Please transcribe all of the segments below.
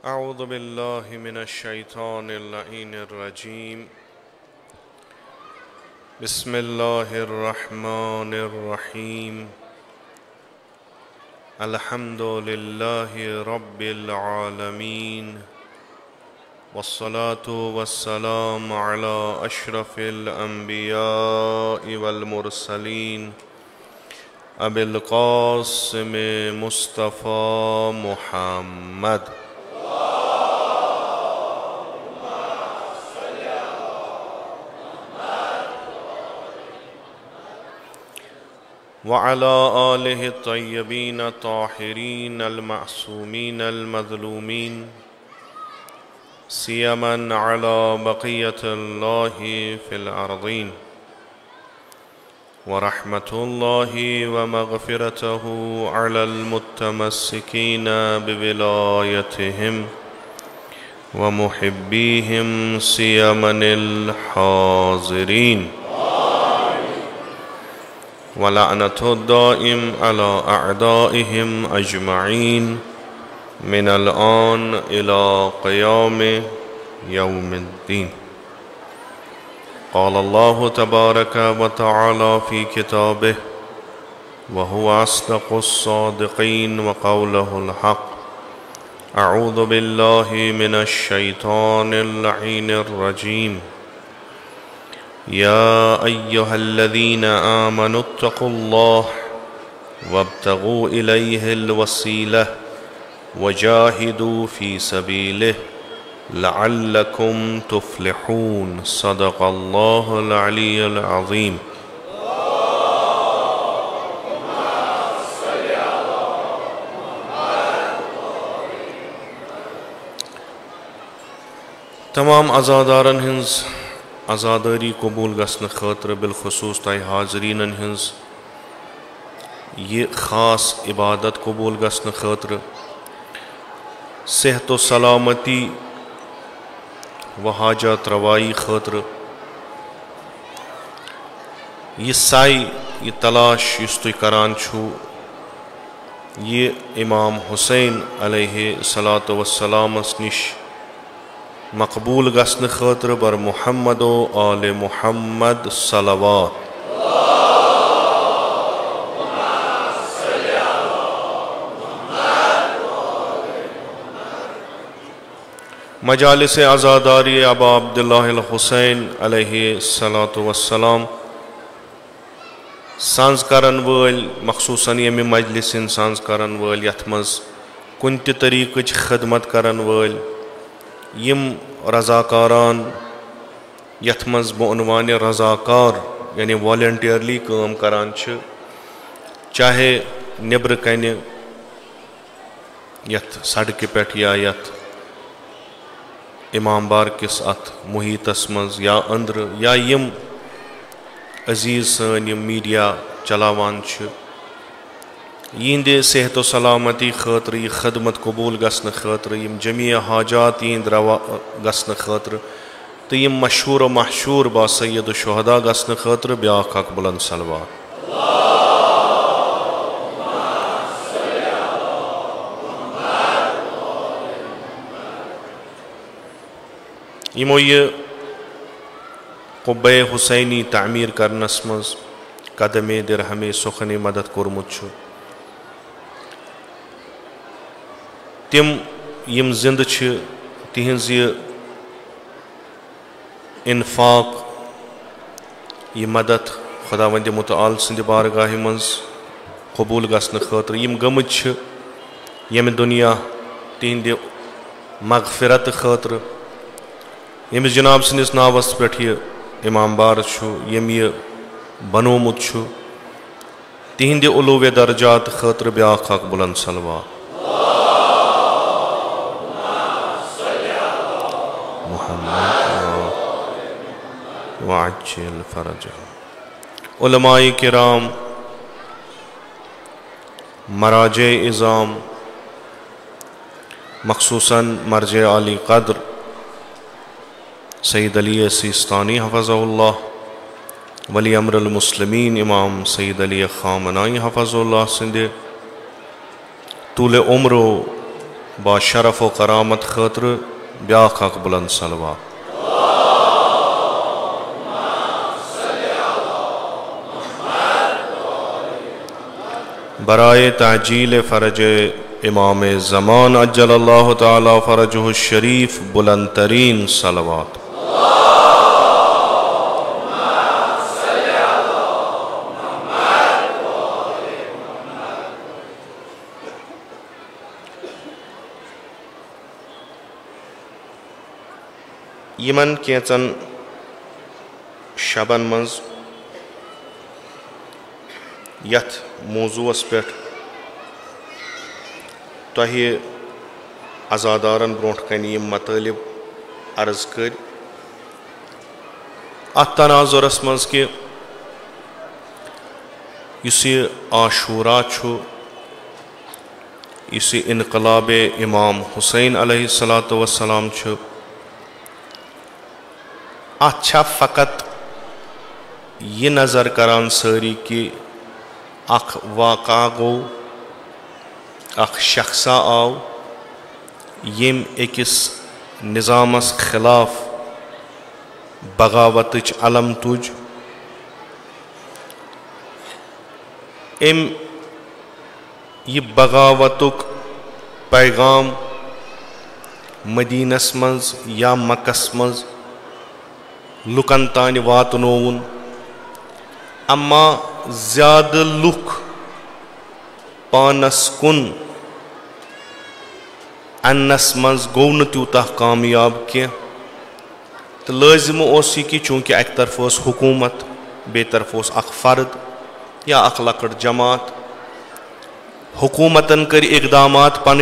अऊज़ु बिल्लाहि मिनश्शैतानिर लईनिर रजीम। बिस्मिल्लाहिर रहमानिर रहीम। अल्हम्दुलिल्लाहि रब्बिल आलमीन वस्सलातु वस्सलामु अला अशरफिल अंबियाइ वल मुरसलीन अबिल क़ासिम मुस्तफ़ा मुहम्मद व अला आलिहि तय्यबीन ताहिरीन अल मासूमीन अल मज़लूमीन सियमन अला बक़ियतिल्लाहि फिल अर्ज़ीन व रहमतुल्लाहि व मग़फ़िरतहु अलल मुत्तमस्सिकीन बिविलायतिहिम व मुहिब्बीहिम सियमनिल हाज़िरीन व लअनतुद्दाइम अला अअदाइहिम अजमईन मिनल आन इला क़ियाम यौमिद्दीन। क़ाल अल्लाहु तबारक व तआला फ़ी किताबिहि व हुवा अस्दक़ुस्सादिक़ीन व क़ौलुहुल हक़्क़। अऊज़ु बिल्लाहि मिनश शैतानिर लईनिर रजीम। या अय्युहल्लज़ीना आमनुत्तक़ुल्लाह वब्तग़ू इलैहिल वसीलह वजाहिदू फ़ी सबीलिहि लअल्लकुम तुफ़्लिहून। सदक़ल्लाहुल अलियुल अज़ीम। तमाम अज़ादारन हिंस आज़ादारी कबूल गसन खतर बिलखसूस तय हाजरीन हिंस ये ख़ास इबादत कबूल गसन खतर सेहत व सलामती व हाजत रवाई खतर ये साई ये तलाश युस तुई करान छु ये इमाम हुसैन अलैहिस्सलातु वस्सलामस निश मकबूल गसन खतर बर मुहम्मद व आले मुहम्मद सलवात। मजालिस आज़ादारी अबा अब्दुल्लाहिल हुसैन अलैहिस्सलातु वस्सलाम सांस करन वल मखसूसन यमि मजलिसिन सांस करन वल यथ मज कुन ति तरीक़च खिदमत करन वल यम रज़ाकारान यथ मज बउनवान रज़ाकार यानी वॉलंटियरली काम करान छ, चाहे नेब्र कन यथ सड़क पे या यथ इमाम बार किस अत मुहीतस मज या अंदर या यम अजीज सन यम मीडिया चलावान छ यिंदे सेहत व सलामती खतर यह खदमत कबूल गसन खतर यम जमिया हाजात यिंद रवा गसन खतर तो यम मशहूर व महशूर बा सैयद शुहदा गसन खतर ब्याख अक बुलंद सलवात। यमो ये क़ुब्बे हुसैनी तामीर करनस मज कदमे दिरहमे सुखने मदद कोरमुत छु। तिम यम जिंद छ तिहंज इन्फाक ये मदद खुदावंद मुतआल सिंद बारगाह मज कबूल गसन खतर यम गमत छ यम दुनिया तिहंद मगफिरत खतर यम जनाब सिंदिस नावस पेठ ये इमाम बार छु यम ये बनोमुत छु तिहंद उलूवे दर्जात खतर ब्याख अक बुलंद सलवात। वाज्जिल फरजह। उलमाए किराम मराजे इज़ाम मखसूसन मर्ज आली क़द्र सैयद अली सिस्तानी हफ़ज़हुल्लाह वली अमरुल मुस्लिमीन इमाम सैयद अली ख़ामनाई हफ़ज़हुल्लाह सिंधे तूल उम्र बा शरफ व करामत खतर ब्याख अख बुलंद सलवा। बराए ताजील फ़रज इमाम ज़मान अज्जलल्लाहु ताला फ़रजहु शरीफ बुलंद तरीन सलवात। यमन केचन शबन मज यथ मौजूस पे तोहे अजादारन ब्रोट कन यम मतलब अर्ज कर अत तनाजुरस मज कि युस ये आशूरा छु, युस इनकलाब इमाम हुसैन अलैहिस्सलातु वस्सलाम छु, अच्छा फ़कत ये नज़र करान सारी कि अख वाक़ा गो, अख शख्सा आव यम अकिस निज़ामस खिलाफ बगावतच अलम तुज, एम ये बगावतुक पैगाम मदीनस मज या मक्कस मज लुकन तान वातनोवन, अम्मा ज़्यादा लुक पानस कुन अन्नस मज गो न त्यूतः कामयाब कह। तो लाजिम ओस कि चूँकि अक तरफ ओस हुकूमत, बे तरफ ओस अख फर्द या अख लकड़ जमात, हुकूमतन कर इकदामात पन,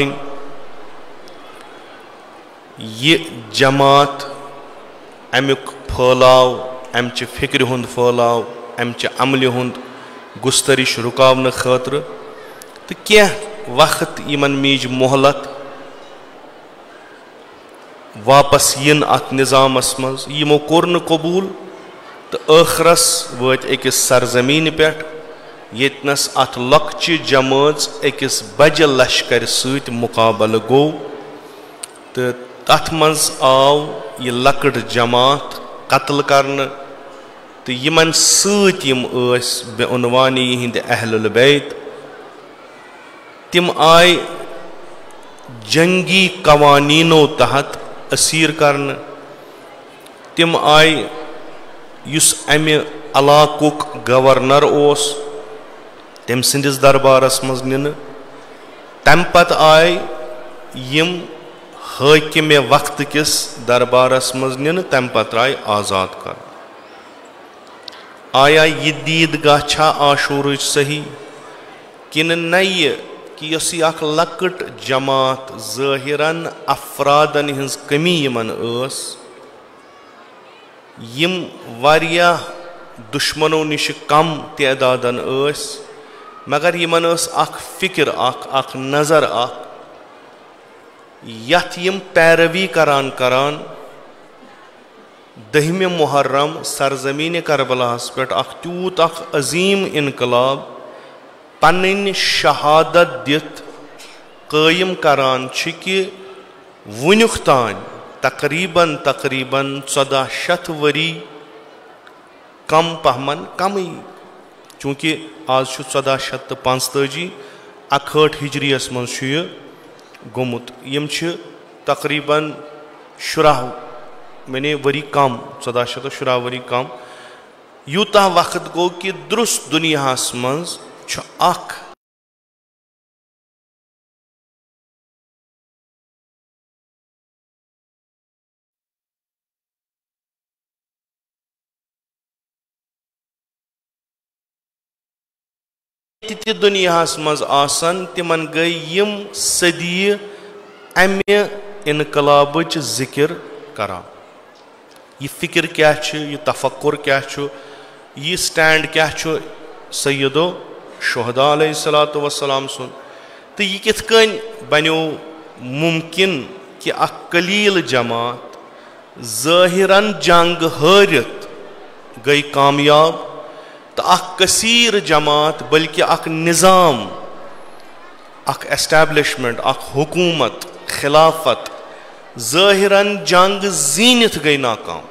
ये जमात अमुक फैलाव, अमच फिक्र हुंद फैलाव, अमच अमल हुंद गुस्तरिश रुकावन खतर तो क्या वक्त यमन मीज मोहलत वापस यन अत निज़ामस मज यमो कोर न कबूल तो आखरस वत अकिस सरजमीन पे यतनस अत लक्चि जमात अकिस बज लश्कर सत मुकाबल गो तो तथ मज आव ये लकड़ जमात कत्ल करन तो यमन सत यम बेउनवानी हिंद अहलुल बैत तिम आय जंगी कवानीनो तहत असीर करन, तिम आय युस अमि इलाकुक गवर्नर ओस तम सिंदिस दरबारस मज निन, तम पत आय यम हाकिम वक्त किस दरबारस मज निन, तम पत आय आज़ाद कर। आया ये दीदगाह छा आशूर सही किन नय कि यस अख लकट जमात ज़ाहिरन अफरादन हिंस कमी यमन यम वारियाह दुश्मनों निश कम तदादन मगर यमन अख फिक्र अख नज़र यथ यम पैरवी करान करान 10 मुहर्रम सरजमीन करबलास पे अख तूत अख अजीम इनकलाब पन्न शहादत दित कायम करान कि वुनुक तान तकरीबन 1400 वरी कम पहमन कम चूँकि आज 1445 61 हिजरियस मज गोमुत यम तकरीबन 10 मैंने वरी कम 1410 वरी कम यूता वक्त गो कि दुरुस्त दुनियास मज अख दुनियास मज आसन तिमन गई यम सदी अमे इनकलाबच जिक्र करा ये फिक्र क्या ये तफक्कुर क्या ये स्टैंड क्या सैयदो शुहदा अलैहिस्सलातु वस्सलाम सुन तो ये कित कन बनो मुमकिन कि अख कलील जमात ज़ाहिरन जंग हारित गई कामयाब तो अख कसीर जमात बल्कि अख निज़ाम अख एस्टैब्लिशमेंट, अख हुकूमत, खिलाफत ज़ाहिरन जंग जीनित गई नाकाम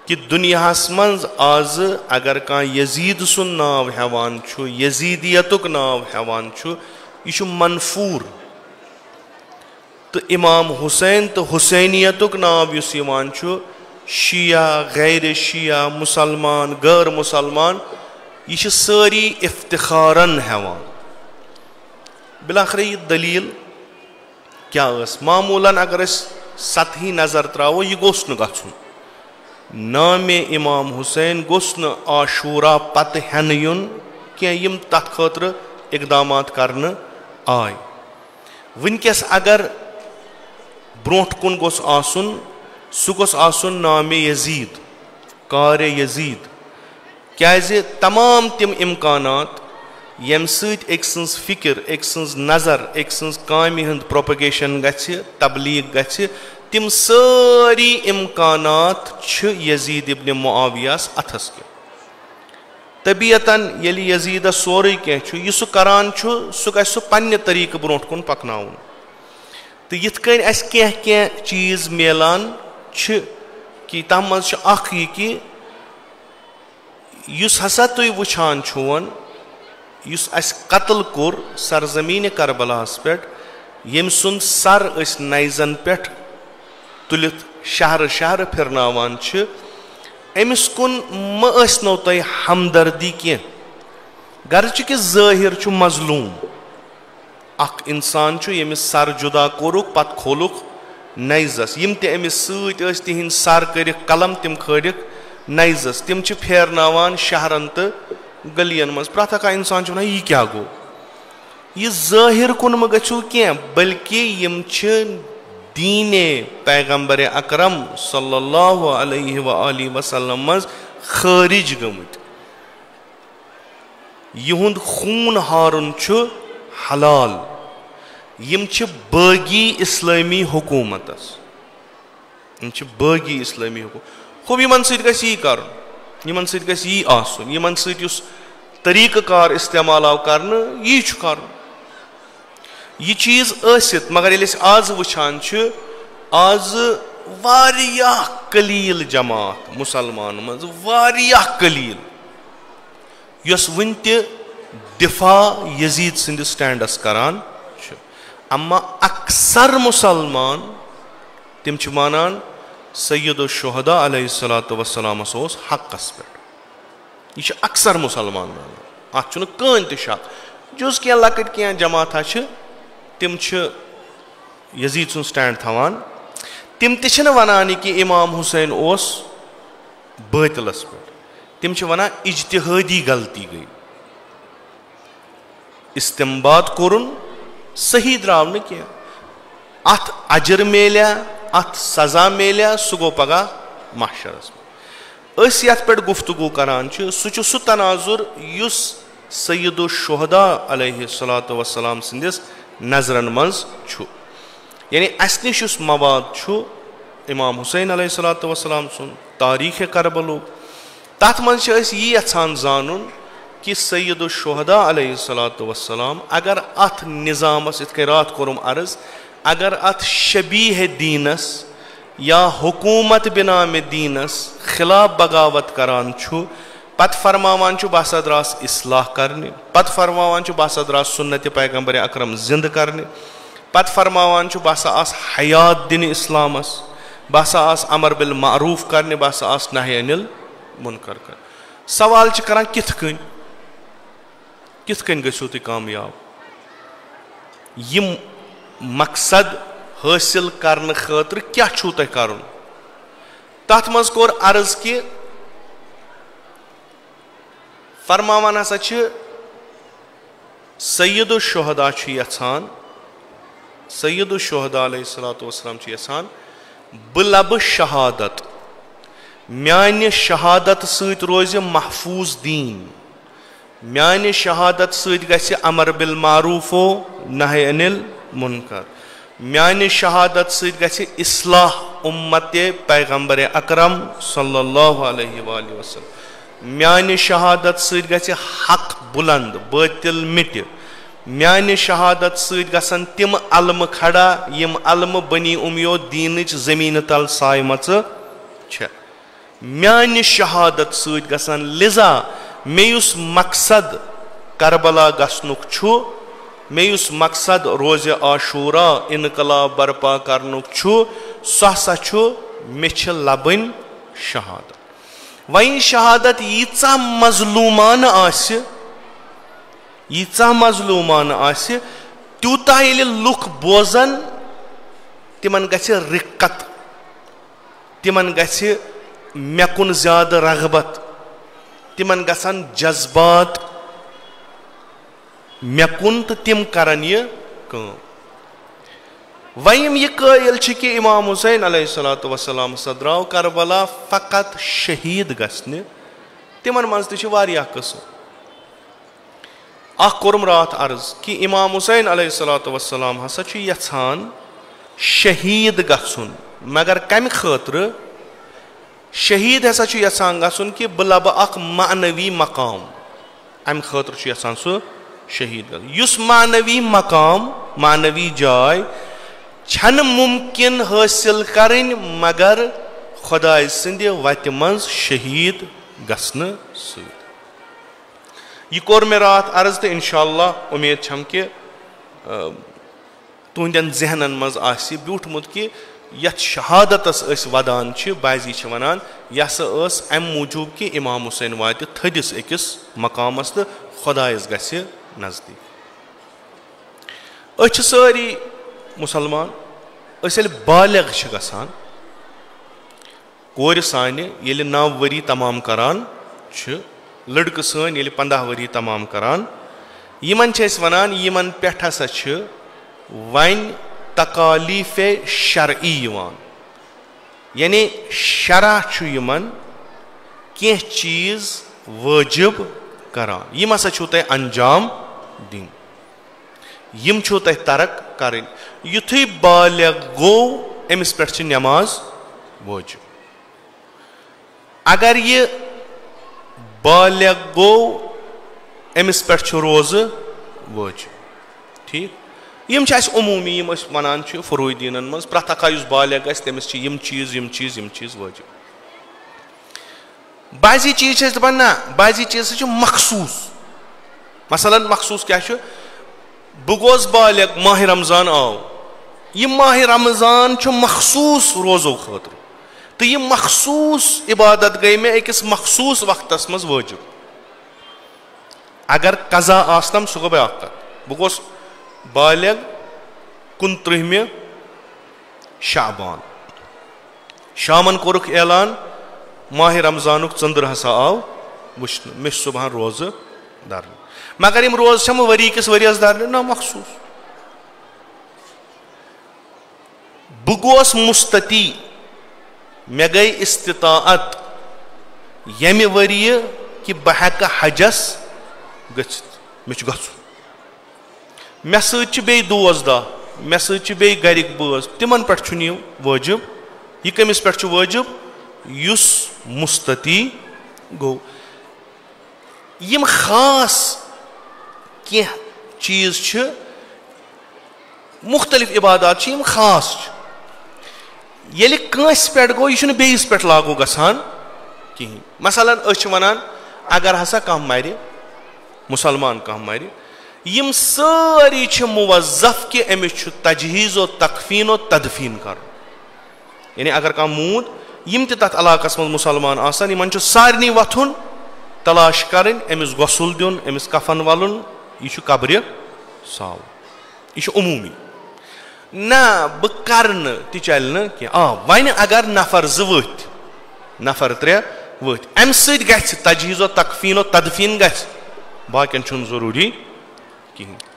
कि दुनियास मंज आज अगर कह यजीद सुन नाव हेवान छु, यजीदियतुक नाव हेवान छु, यह मनफूर। तो इमाम हुसैन तो हुसैनियतुक नाव युस यवान छु, शिया गैर शिया मुसलमान गैर मुसलमान, यह सारी इफ्तिखारन हेवान। बिलाखिर यह दलील क्या मामूलन अगर सतही नजर त्रावो यह गोस न गछुन। नामे इमाम हुसैन गोस न आशूरा पत हेन युन क्या यम तथ खतर इकदामात करन आय। वनकस अगर ब्रोट कुन गोस आसुन सु गोस आसुन नामे यजीद, कार यजीद, क्या तमाम तिम इम्कानात यम सत एक सन्स फिक्र, एक सन्स नजर, एक सन्स कामि हंद प्रोपगेशन गछि, तबलीग गछि, तिम सारी इम्कानात छ यजीद इब्न मुआवियास अथस के। तबीयतन यलि यजीद सोरे कह छु यह सु करान छु सु गछ सु पन्ने तरीके ब्रोट कुन पकनाउन। तो यिथ कन अस कह कह चीज मिलान छ कि तम मज अख यह कि युस हसा तुई वुछान छुवन युस अस कत्ल कोर सरजमीन करबलास पे, यम सुंद सर अस नाइजन पे तुलित शहर शहर फिरनावान छ, अमिस कुन मनो तुम हमदर्दी कह। गर्च कि ज़ाहिर छु मजलूम अख इंसान छु यमिस सर जुदा कोरुक पत खोलुक नाइजस, यम ते अमिस सत तिहिंद सर कर कलम तिम खड़िक नाइजस, तिम छ फेरनावान शहरन तो गलियन मज। प्रथ का इंसान वन यह क्या गो, यह ज़ाहिर कुन म गु क्या, बल्कि यम छ दीने पैगंबर अकरम सल्लल्लाहु अलैहि वआलिहि वसल्लम मज खारिज गमुत। यहुंद खून हारुन छ हलाल, यम छ बागी इस्लामी हुकूमतस, यम छ बागी इस्लामी हुकूमत। खूब यमन सत गछ यह कर, यमन सत गछ यह आसुन, यमन सत युस तरीक़ कार इस्तेमाल आव करन यह छु करन। यह चीज आसित मगर यदि आज वुछान छु आज वारियाह कलील जमात मुसलमान मज, वारियाह कलील यस वन ते दिफा यजीद सिंद स्टैंडस करान छु। अम्मा अक्सर मुसलमान तिम छु मानान सैयद शुहदा अलैहिस्सलातु वस्सलाम ओस हकस पे, यह अक्सर मुसलमान मानान, अत छु कहीं ते शक। जुस क्या लकट क्या जमात छ तिम छ यजीद सुन स्टैंड थवान, तिम ते वनान कि इमाम हुसैन ओस बातिलस पे, तिम छ वनान इज्तिहादी गलती गई, इस्तेंबात कोरुन सही द्राव न क्या, अत अजर मेल्या अत सजा मेल्या सु गो पगा महशरस में। अस यथ पे गुफ्तगू करान छ सु तनाजुर युस सैयद शुहदा अलैहिस्सलातु वस्सलाम सिंदिस नजरन मज छु। यानी अस निश युस मवाद छु इमाम हुसैन अलैहिस्सलातु वस्सलाम सुन तारीख करबलो, तथ मज छ अस यह यछान जानुन कि सैयद शुहदा अलैहिस्सलातु वस्सलाम अगर अथ निजामस इत रात कोरुम अर्ज, अगर अथ शबीह दीनस या हुकूमत बिनाम दीनस खिलाफ बगावत करान छु, पत फरमावान छु बसा द्रास इस्लाह करने, पत फरमावान छु बसा द्रास सुन्नत पैगंबर अकरम जिंद करने, पत फरमावान छु बसा आस हयात दिन इस्लामस, बसा आस अमर बिल मारूफ करने, बसा आस नही अनिल मुनकर कर। सवाल च करान किथ कन गसो तुम कामयाब, यम मकसद हासिल करने खातिर क्या छु तुम करुन। तथ मज कोर अर्ज कि फरमावान हसा छ सैयद शुहदा छु यछान, सैयद शुहदा अलैहिस्सलातु वस्सलाम छु यछान बह लब शहादत, म्यान शहादत सत रोज महफूज दीन, म्यान शहादत सत गछि अमर बिल मारूफो नही अनिल मुनकर, म्यान शहादत सत गछि इस्लाह उम्मत पैगंबर अकरम सल्लल्लाहु अलैहि वसल्लम, म्यान शहादत सत गछि हक बुलंद बातिल मिट, म्याने शहादत सۭتۍ गژھن تِم علمہٕ کھڑا یِم علمہٕ بنی اُمیو دیٖنٕچ زٔمیٖنہٕ تل سایمژٕ چھےٚ میانہِ شہادت سۭتۍ گژھن لِذا مےٚ یُس مقصد کربلا گژھنُک چھُ مےٚ یُس مقصد روزِ عاشوٗرا انقلاب برپا کرنُک چھُ سُہ ہسا چھُ مےٚ چھِ لبٕنۍ شہادت وۄنۍ شہادت ییٖژاہ مظلوٗمانہٕ آسہِ تیوٗتاہ ییٚلہِ لُکھ بوزن تِمن گژھِ رِقت تِمن گژھِ مےٚ کُن زیادٕ رغبت تِمن گژھن جذبات مےٚ کُن تہٕ تِم کرن یہِ کٲم وۄنۍ یِم یہِ قٲیِل چھِ کہِ امام حُسین علیہ الصلوۃ والسلام ہسا درٛاو کربلا فقط شہیٖد گژھنہِ تِمن منٛز تہِ چھِ واریاہ قٕصہٕ اکھ کوٚرُم راتھ عرض کہِ امام حُسین علیہ الصلوۃ والسلام ہسا چھُ یژھان شہیٖد گژھُن مگر کمہِ خٲطرٕ شہیٖد ہسا چھُ یژھان گژھُن کہِ بہٕ لبہٕ اکھ معنوی مقام امہِ خٲطرٕ چھُ یژھان سُہ شہیٖد گژھُن یُس معنوی مقام معنوی جاے چھنہٕ مُمکِن حٲصِل کرٕنۍ مگر خۄداے سٕنٛدِ وتہِ منٛز شہیٖد گژھنہٕ سۭتۍ یہِ کوٚر مےٚ راتھ عرض تہٕ انشاء اللہ اُمید چھم کہِ تُہنٛدٮ۪ن ذہنن منٛز آسہِ بیوٗٹھمُت کہِ یتھ شہادتس أسۍ ودان چھِ بازی چھِ ونان یہِ ہسا ٲس امہِ موٗجوٗب کہِ امام حُسین واتہِ تھٔدِس أکِس مقامس تہٕ خۄدایس گژھِ نزدیٖک أسۍ چھِ سٲری مُسلمان أسۍ ییٚلہِ بالغ چھِ گژھان کورِ سانہِ ییٚلہِ 9 ؤری تمام کران چھِ لڑکہٕ سٲنۍ ییٚلہِ 15 ؤری تمام کران یِمن چھِ أسۍ ونان یِمن پٮ۪ٹھ ہسا چھِ وۄنۍ تقالیٖفے شرعی یِوان یعنی شرع چھُ یِمن کینٛہہ چیٖز وٲجِب کران یِم ہسا چھُو تۄہہِ انجام دِنۍ یِم چھُو تۄہہِ ترک کرٕنۍ یُتھُے بالغ گوٚو أمِس پٮ۪ٹھ چھِ نٮ۪ماز وٲجِب اگر یہِ بالغ گوٚو أمِس پٮ۪ٹھ چھُ روزٕ وٲجِب ٹھیٖک یِم چھِ اَسہِ عموٗمی یِم أسۍ وَنان چھِ فروٗدیٖنن منٛز پرٛٮ۪تھ اکھ یُس بالغ گژھِ تٔمِس چھِ یِم چیٖز وٲجِب بعضی چیٖز چھِ أسۍ دَپان نہ بعضی چیٖز ہسا چھِ مخصوٗص مثلاً مخصوٗص کیٛاہ چھُ بہٕ گوٚوس بالغ ماہِ رمضان آو یہِ ماہِ رمضان چھُ مخصوٗص روزو خٲطرٕ تہٕ یہِ مخصوٗص عبادت گٔے مےٚ أکِس مخصوٗص وقتس منٛز وٲجِب اگر قضا آسنم سُہ گوٚو بیٛاکھ کتھ بہٕ گوٚوس بالغ 29 شعبان شامن کوٚرُکھ اعلان ماہِ رمضانُک ژٔنٛدٕر ہسا آو وٕچھنہٕ مےٚ چھُ صبحن روزٕ درنہٕ مگر یِم روزٕ چھَم ؤری کِس ؤرِیس درنہٕ نہ مخصوٗص بہٕ گوٚوس مُستتی مےٚ گٔے استطاعت ییٚمہِ ؤرۍیہِ کہِ بہٕ ہٮ۪کہٕ حجس گٔژھِتھ مےٚ چھُ گژھُن مےٚ سۭتۍ چھِ بیٚیہِ دوس دہ مےٚ سۭتۍ چھِ بیٚیہِ گرِکۍ بٲژ تِمن پٮ۪ٹھ چھُنہٕ یہِ وٲجِب یہِ کٔمِس پٮ۪ٹھ چھُ وٲجِب یُس مُستتی گوٚو یِم خاص کینٛہہ چیٖز چھِ مُختٔلِف عبادات چھِ یِم خاص چھِ ییٚلہِ کٲنٛسہِ پٮ۪ٹھ گوٚو یہِ چھُنہٕ بیٚیِس پٮ۪ٹھ لاگوٗ گژھان کِہینۍ مثلاً أسۍ چھِ وَنان اگر ہسا کانٛہہ مرِ مُسلمان کانٛہہ مرِ یِم سٲری چھِ موظف کہِ أمِس چھُ تجہیٖزو تقفیٖنو تدفیٖن کرُن یعنی اگر کانٛہہ موٗد یِم تہِ تتھ علاقس منٛز مُسلمان آسن یِمن چھُ سارنٕے وۄتھُن تلاش کرٕنۍ أمِس غۄسُل دیُن أمِس کفن ولُن یہِ چھُ قبرِ ساوُن یہِ چھُ عموٗمی نہ بہٕ کرٕ نہٕ تہِ چلہِ نہٕ کینٛہہ وۄنۍ اگر نفر 2 ؤتھۍ نفر 3 ؤتھۍ امہِ سۭتۍ گژھِ تجہیٖزو تقفیٖنو تدفیٖن گژھِ باقین چھُنہٕ ضروٗری کِہینۍ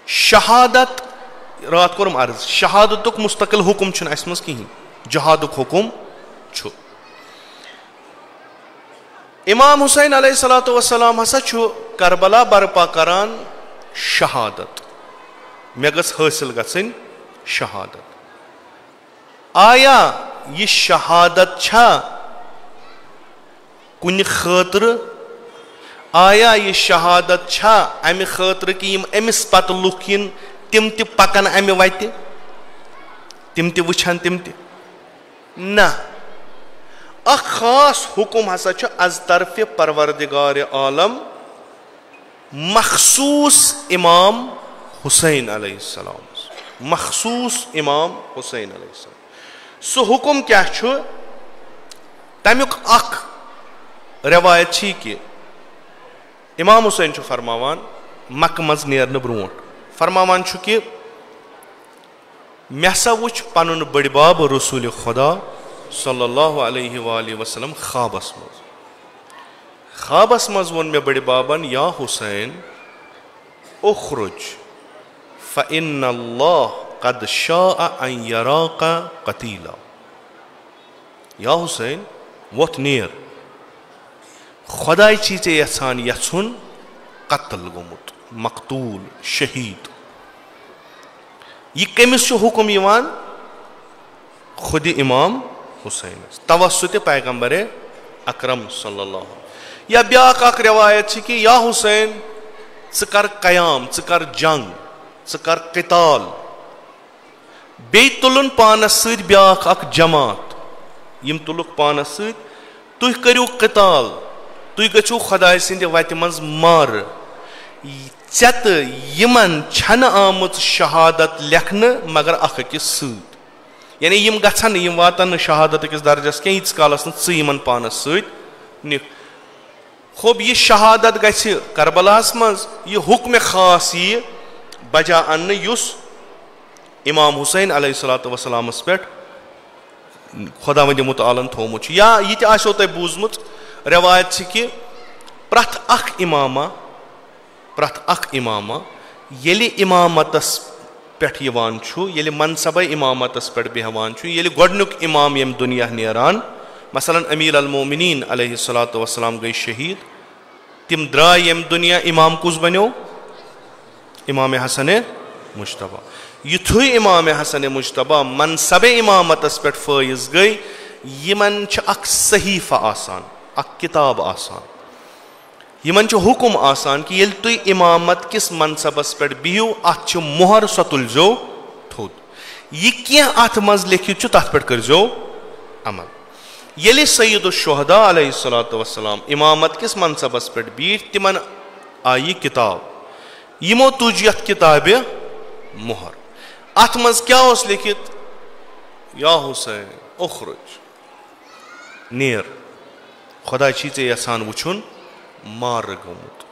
شہادت راتھ کوٚرُم عرض شہادتُک مُستقل حُکُم چھُنہٕ اسہِ منٛز کِہینۍ جہادُک حُکُم چھُ امام حُسین علیہ الصلوۃ والسلام ہسا چھُ کربلا برپا کران شہادت مےٚ گٔژھ حٲصِل گژھٕنۍ شہادت آیا یہِ شہادت چھا کُنہِ خٲطرٕ आया ये शहादत छा अमि खतर कि अमिस पत लुक इन तिम ते पकन अमि वति तिम ते वुछन तिम ते ना अ खास हुकुम हसा छ अज तरफ परवरदिगार आलम मखसूस इमाम हुसैन अलैहिस्सलाम मखसूस इमाम हुसैन अलैहिस्सलाम सो हुकुम क्या छ तमुक अख रवायत छी कि इमाम हुसैन छु फरमावान मक्क मज नेरन ब्रोट फरमावान छु कि मेसा वुच पनुन बड़ बाब रसूल खुदा सल्लल्लाहु अलैहि वसल्लम ख्वाबस मज वोन मे बड़ बाबन या हुसैन उखरुज फ़इन्नल्लाह क़द शाअ अन यराका क़तीला या हुसैन वोत नेर खुदाई छी चे यछान यछुन कत्ल गोमुत मकतूल शहीद ये कमिस हुकुम यवान खुद इमाम हुसैन तवस्सुत पैगंबर अकरम सल्लल्लाहु या ब्याक अक रिवायत छी कि या हुसैन च कर कयाम च कर जंग च कर क़िताल बे तुलन पानस सद ब्याक अक जमात यम तुलुक पानस सद तुह करियो क़िताल तुह गछो खुदाय सिंद वति मज मार चत यमन छन आमुत शहादत लेखन मगर अख अकिस सद यानी यम गछन यम वातन शहादत अकिस दर्जस के इस कालस न च यमन पानस सद निक खूब ये शहादत गछ करबलास मज ये हुक्म खास ये बजा अन्न युस इमाम हुसैन अलैहिस्सलातु वस्सलामस पेट खुदावंद मुतआलन थोमुत या ये ते आसो तय बूजमुत रवायत छ कि प्रथ अख इमामा येली इमामतस पेट यवान छु येली मनसब इमामतस पेट बेहवान छु येली गोडनुक इमाम यम दुनिया नेरान मसलन अमीर अल मोमिनीन अलैहिस्सलातु वस्सलाम गई शहीद तिम द्राय यम दुनिया इमाम कुस बनो इमाम हसन मुश्तबा युथु इमाम हसन मुश्तबा मनसब इमामतस पेट फैज गई यमन छ अख सहीफा आसान अख किताब आसान यमन छ हुकुम आसान कि येल तुई इमामत किस मनसबस पेट बिहु अथ छ मोहर सतुलजो थोद ये क्या अथ मज लिखित छ तथ पेट करजो अमल येले सय्यदुश शुहदा अलैहिस्सलातु वस्सलाम इमामत किस मनसबस पेट बीठ तिमन आई किताब यमो तुज यथ किताब मोहर अथ मज क्या ओस लिखित या हुसैन उखरुज नेर खुदा चीज़ यसान वुछुन मार गोमुत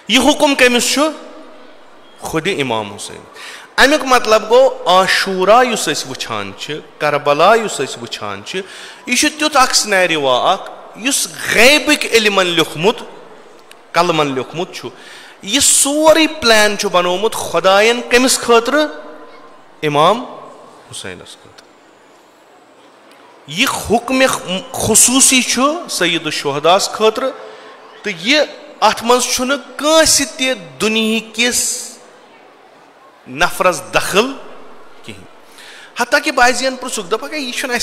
यह हुकुम कमिस खुद इमाम हुसैन अमुक मतलब गो आशूरा युस वुछान करबला युस वुछान यह तुथ अख स्नैरियो अख युस गैबिक इल्मन लिखमुत कलमन लिखमुत यह सोरे प्लान बनोमुत खुदायन कमिस खतर इमाम हुसैनस खतर यह हुक्म खुसूसी सय्यदुश शुहदास खतर तो यह अथ मज कंस दुनिया किस नफरस दखल कहीं हत्ता कि बाजियन पुरुक दपा यह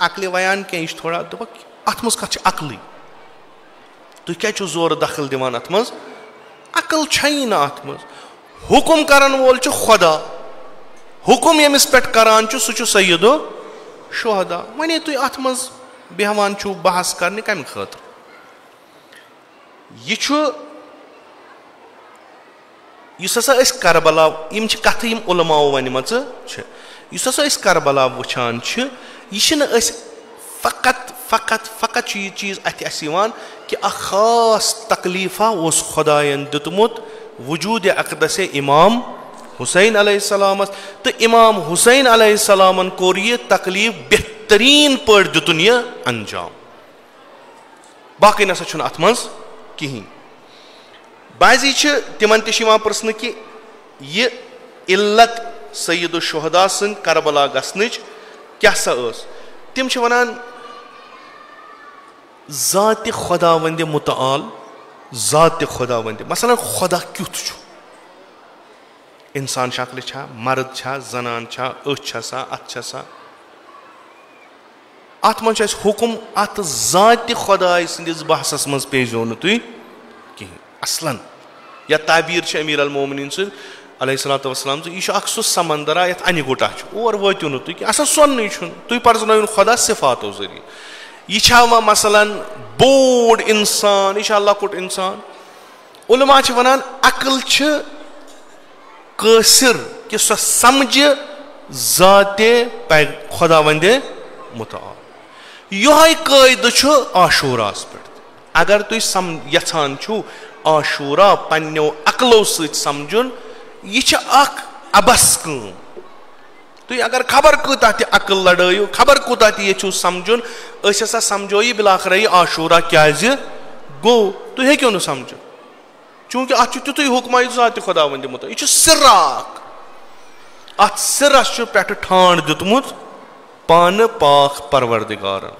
अकल वयान क्या यह थोड़ा दप अथ मज कत अकल तुम क्या जोर दखल दिवान अथ मज अकल छई ना अथ मज हुकुम करन वोल खुदा हुकुम यमिस पेट करान सह सय्यदो शुहदा वने तुम अथ मज बेहवान बहस करने कम खतर यह करबला कथ उलमाओ वनम करबला वुछान यह फ़कत फ़कत फ़कत यह चीज़ अत कि खास तकलीफ़ा उस खुदायन दितमुत वजूद अक़दस इमाम हुसैन अलैहिस्सलाम तो इमाम हुसैन अलैहिस्सलामन कोर यह तकलीफ बेहतरीन पर दितुन यह अंजाम बाकी नसा छुन अथ मज कहीं बाजी तिमन तमान प्रश्न कि यह इल्लत सय्यदुश शुहदा सं करबला गसनच क्या सा तिम वनान ज़ात खुदावंद मुतआल ज़ात खुदावंद मसलन खुदा क्युथ इंसान शक्ल छा मर्द छा जनान छा असा अत सा अत मन हुकुम अत ज़ात खुदाय सदिस बहसस मज पेजो न तुम कहीं असलन या ताबीर अमीर अल-मोमिनीन अलैहिस्सलातु वस्सलाम यह सह समंदरा ये अन गोटा और वोतु नु तुम अस सोन तुम पर्जन खुदा सिफातो जरिए यह मसलन बोड़ इंसान यह लकुट इंसान उलमा वनान अकल कासिर कि सह समझ ज़ाते खुदा वंदे मुताल यह कायद आशूरास पे अगर तुम यछान आशूरा पन्नो अकलो समझुन यह अबस कम तुम अगर खबर कूता अकल लड़ो खबर कूता ये समझुन असा समझो यह बिलाखर यह आशूरा क्या गो तुम हेक्यो न समझ चूंकि अत तुत हुक्म ज़ात खुदा वंदे मुत यह सिराक अत सिरस पे ठान दितमुत पान पाक परवरदिगारन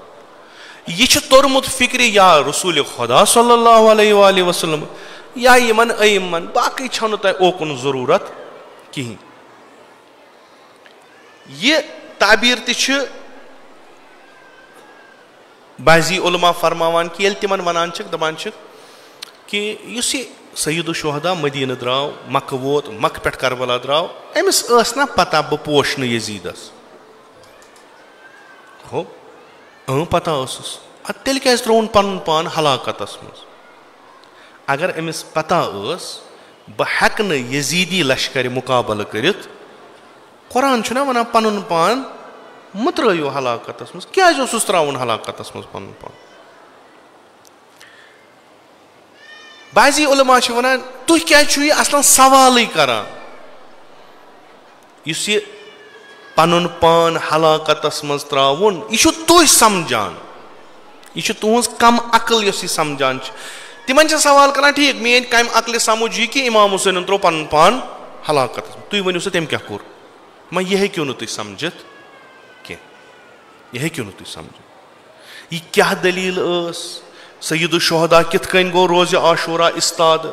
यह तोरमुत फिक्र या रसूल खुदा सल्लल्लाहु अलैहि वसल्लम या यमन अयमन बाकी छन तह ओकुन जरूरत कहीं यह ताबीर ति बाजी उलमा फरमावान कि येल तिमन वनान दपान कि युस यह सईद शुहदा मदीना द्राव मक्क वोत मक्क पे करबला द्राव अमिस ना पता बह पोश यजीदस हो पता तेल क्या त्रोन पन पान हलाकतस मज अगर अमिस पता बह हेक यजीदी लश्कर मुकाबल करित कुरान वना पन पान मत्रो हलाकतस मज क्या त्रावन हलाकतस मज पन पान बाजी उलमा वनान तुह क्या असलन सवाल करान इस ये पन पान हलाकतस मज त्रावन यह तुह समझान यह तुहज कम अकल यह समझान तिमन सवाल करान ठीक मेन कम अकल समझ यह कि इमाम हुसैन त्रो पन पान हलाकतस तुह वनो तम क्या कोर मैं यह हेक्यो न तुह समझित कह यह हेक्यो न तुह समझ यह क्या दलील सईद शुहदा कित कन गो रोज आशूरा इस्ताद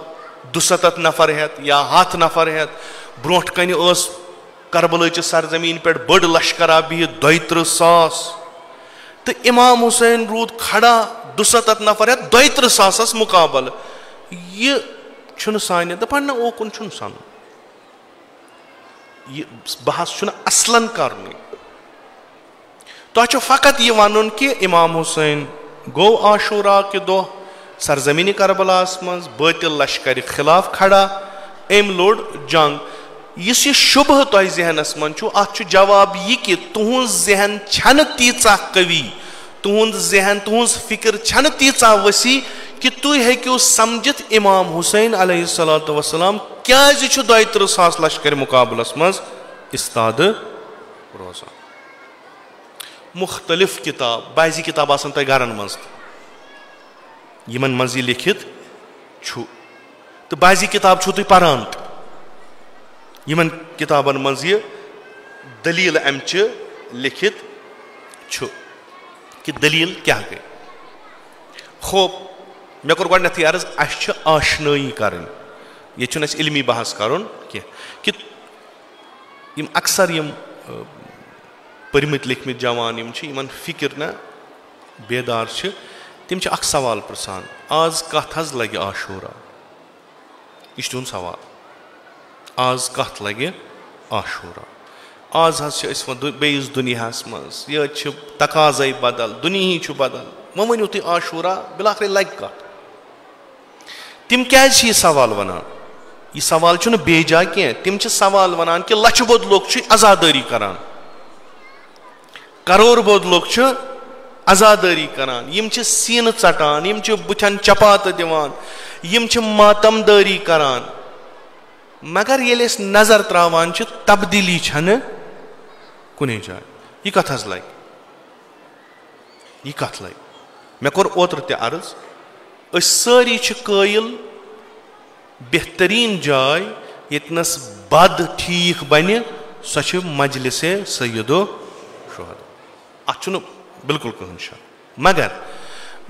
200 नफर हेत या 100 नफर हेत ब्रोट कन करबल सरजमीन पे बड़ लश्करा बिहित 32,000 तो इमाम हुसैन रूद खड़ा 200 नफर हेत 32,000 मुकाबल यह सान दपान न ओकुन सन यह बहस असलन कर तो फ़कत यह वन कि इमाम हुसैन गो आशूरा के दो सरजमीन करबलास मज बातिल लश्कर खिलाफ खड़ा अम लोड़ जंग इस शुबह तुह जहनस मन अत जवाब यह कि तुहज जहन छन तीचा कवि तुहद जहन तुहज फिक्र छन तीचा वसी कि तुह हेक्यो समझित इमाम हुसैन अलैहिस्सलातु वस्सलाम क्या 32,000 लश्कर मुकाबलस मज इस्ताद रोजान मुख्तलिफ किताब बाजी किताब आसन तह गरन मज यमन मज लिखित तो बाजी किताब तुह पारान यमन किताबन मज दलील अमच लिखित कि दलील क्या गई खूब मे कोर गोडनेथी अर्ज अस आशनाई करन ये इल्मी बहस करन कि अक्सर परमित लिखमित जवान यमन फिक्र न बेदार तिम अख सवाल प्रसान आज कत हज लगे आशूरा यह तुन सवाल आज कत लगे आशूरा आज हज बेस दुनियास मज यह तकाज़े बदल दुनिया बदल वो वनु तुम आशूरा बिलाखिर लग कत तिम क्या सवाल वनान यह सवाल बेजा कह तिम सवाल वनान कि लछ बोद लोग अजादारी करान करोड़ बोद लोग अजादारी करान यम सीन चटान यम बुथन चपात दिवान यम मातमदारी करान मगर ये नजर त्रावान तब्दीली कुने जाए यह कत हज लग यह कत लग मे कोर ओत्र ते अर्ज सारी कायल बेहतरीन जाय यतनस बद ठीक बन सो मजलिस सईदो शुहदा अत बिल्कुल कहन शक मगर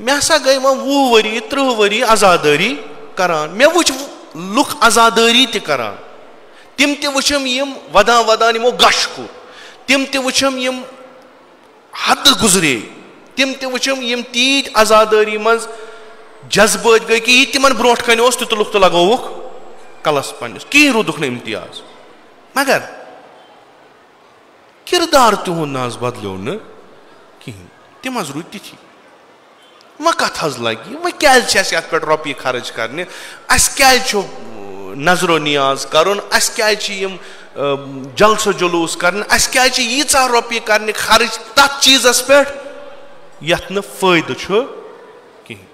मे हसा गई वो 20 वरी 30 वरी आजादारी करान मे वुच लुक आजादारी ते करान तिम ते वुचम यम वदा वदान यमो गश को तिम ते वुचम यम हद गुजरे तिम ते वुचम यम तीत आजादारी मज जज्बात गई कि यह तिमन ब्रोट कन ओस तुलुक तो लगोवुक कलस पन्निस कहीं रुदुक न इम्तियाज मगर किरदार तिहुंद नाज बदलो न कहीं तिम हज रुद तिथि वह कत हज लगी वह क्या पे रोपये खर्च करने अस क्या नजरो नियाज करुन अस क्या जलसो जुलूस कर अस क्या यीचा रोपये करने खर्च तथ चीजस पे यथ न फायदे कहीं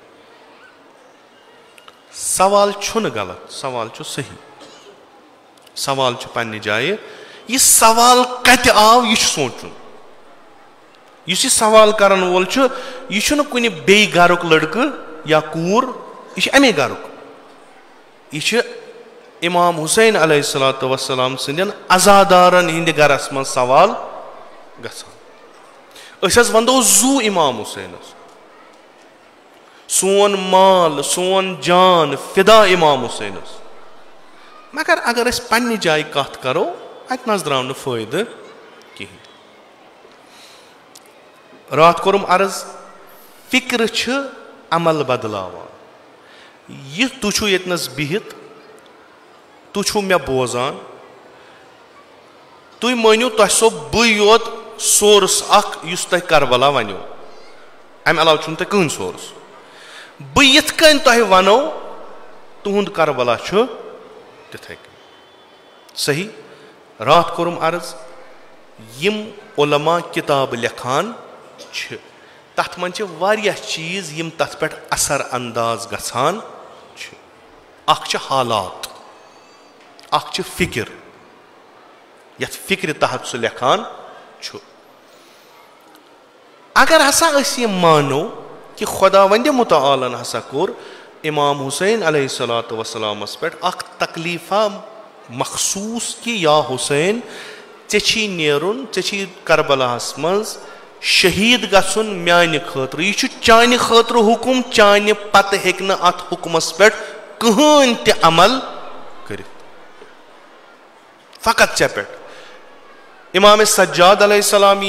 सवाल छुन गलत सवाल सही सवाल पन्ने जाए यह सवाल कत आव यह सोचुन इस सवाल करन वोल यह कुन बे गरुक लड़के या कूर यह अमे गरुक यह इमाम हुसैन अलैहिस्सलातु वस्सलाम सिंदन अजादारन हिंद गरस मन सवाल गसान वंदो जू इमाम हुसैन सोन माल सोन जान फिदा इमाम हुसैन मगर अगर अस पन्ने जाय कथ करो अत नज द्राव न फायदे कहीं रात कोरुम अर्ज फिक्र अमल बदलावान यह तुछू यतनस बिहित तुछू मे बोजान तुम मानियो तुह सो बत सोर्स अख युस तुह करबला वनो अम अलाव तुम कहीं सोर्स बत कन तुह वनो तुंद करबला तिथे सही रात कोरुम अर्ज यम उलमा किताब लिखान तथ मन चीज यम तथ पे असर अंदाज गसान अख हालात अख फिक्र यथ फिक्र तहत सह लिखान अगर हसा मानो कि खुदावंद मुतआलन हसा कोर इमाम हुसैन अलैहिस्सलातु वस्सलामस पे अख तकलीफा मखसूस कि या हुसैन चे नेरुन चे करबलाहस मज शहीद गसुन म्यान खतर यह चान खतर हुकुम चान पत हेक न अत हुकुमस पे कहीं ते अमल कर फकत चे पे इमाम सज्जाद अलैहिस्सलाम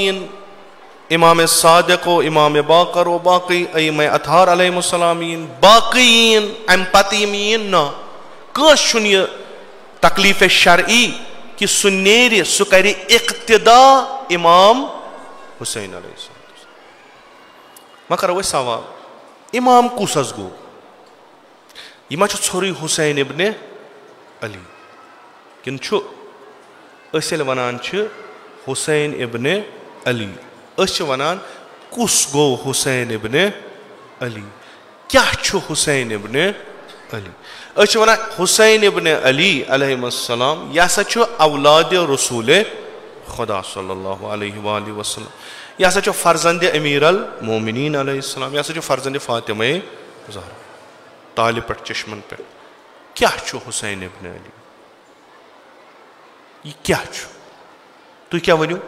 इमाम सादिक इमाम बाकर बाकी अइम अतहार अलैहिस्सलाम बाकी अम पत न कस तकलीफ शरई कि सह नेर सह कर इक्तदा इमाम हुसैन अलैहिस्सलाम वह करो सवाल इमाम कुस गो यह छोरी हुसैन इब्ने अली किन वनान हुसैन इब्ने अली वनान कुस गो हुसैन इब्ने अली क्या हुसैन इब्ने अली वनान हुसैन इब्ने अली अलैहिस्सलाम यह हसा औलाद रसूल खुदा सल्लल्लाहु अलैहि वसल्लम यह हसा फर्जंद अमीर अल मोमिनीन अलैहिस्सलाम यह हसा फर्जंद फातिमा ज़हरा ताल पे चश्मन पे क्या हुसैन इब्ने अली यह क्या तु क्या वनो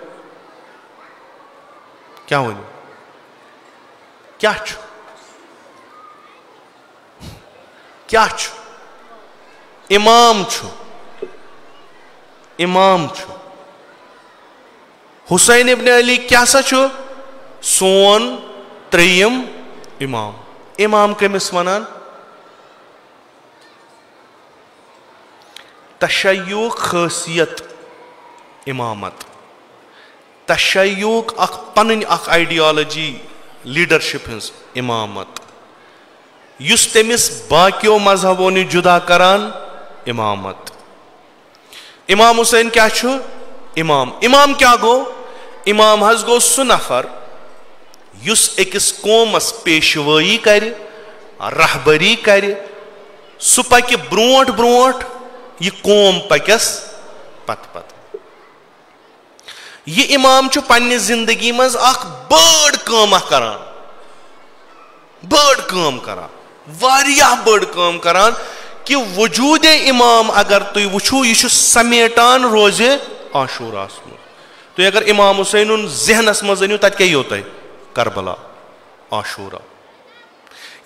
क्या वनो क्या इमाम इमाम हुसैन इब्ने अली क्या सा सोन त्रेयम इमाम इमाम कमिस वनान तशय्युक खासियत इमामत तशय्युक पन आइडियोलॉजी लीडरशिप हिंस इमामत युस तमिस बाकियों मजहबों ने जुदा करान इमामत इमाम हुसैन क्या इमाम इमाम क्या गो इमाम हज गो सु नफर युस अकिस कौमस पेशवाई कर रहबरी कर सु पक ब्रोट ब्रोट यह कौम पकस पत पत यह इमाम पन्ने जिंदगी मज बड़ काम करान बड़ काम करान वारियाह बड़ काम करान कि वजूद इमाम अगर तुम वुचो यह समेटान रोजे आशूरास मज तुम अगर इमाम हुसैन जहनस मज अनु तत क्या तुम करबला आशूरा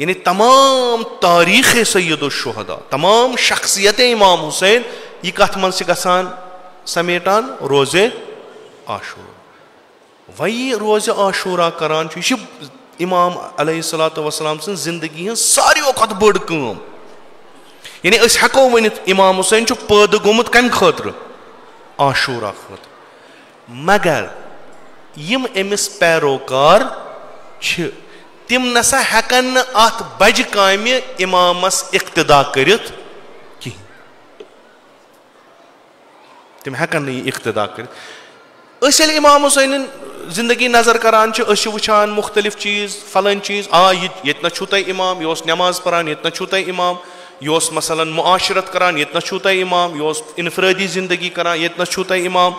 यानी तमाम तारीख सैयद शुहदा तमाम शख्सियत इमाम हुसैन यह कथ मन से गसान समेटान रोजे आशूरा वही रोजे आशूरा करान इमाम अलैहिस्सलातु वस्सलाम सं जिंदगी हन सारियों खत बड़ काम यानी अस हको वनित इमाम हुसैन छु पैदा गोमुत कम खतर आशूरा खतर मगर यम एमिस पैरोकार छ तिम नसा हेकन अत बज कामि इमामस इक्तिदा करित कि तिम हेकन नहीं इक्तिदा करित अस इमाम हुसैन जिंदगी नजर करान वुचान मुख्तलिफ चीज फलन चीज ये छु तय इमाम यह नमाज परान ये छु तय इमाम यह मसलन मुआशरत करान ये छु तय इमाम यह इनफरादी जिंदगी करान ये छु तय इमाम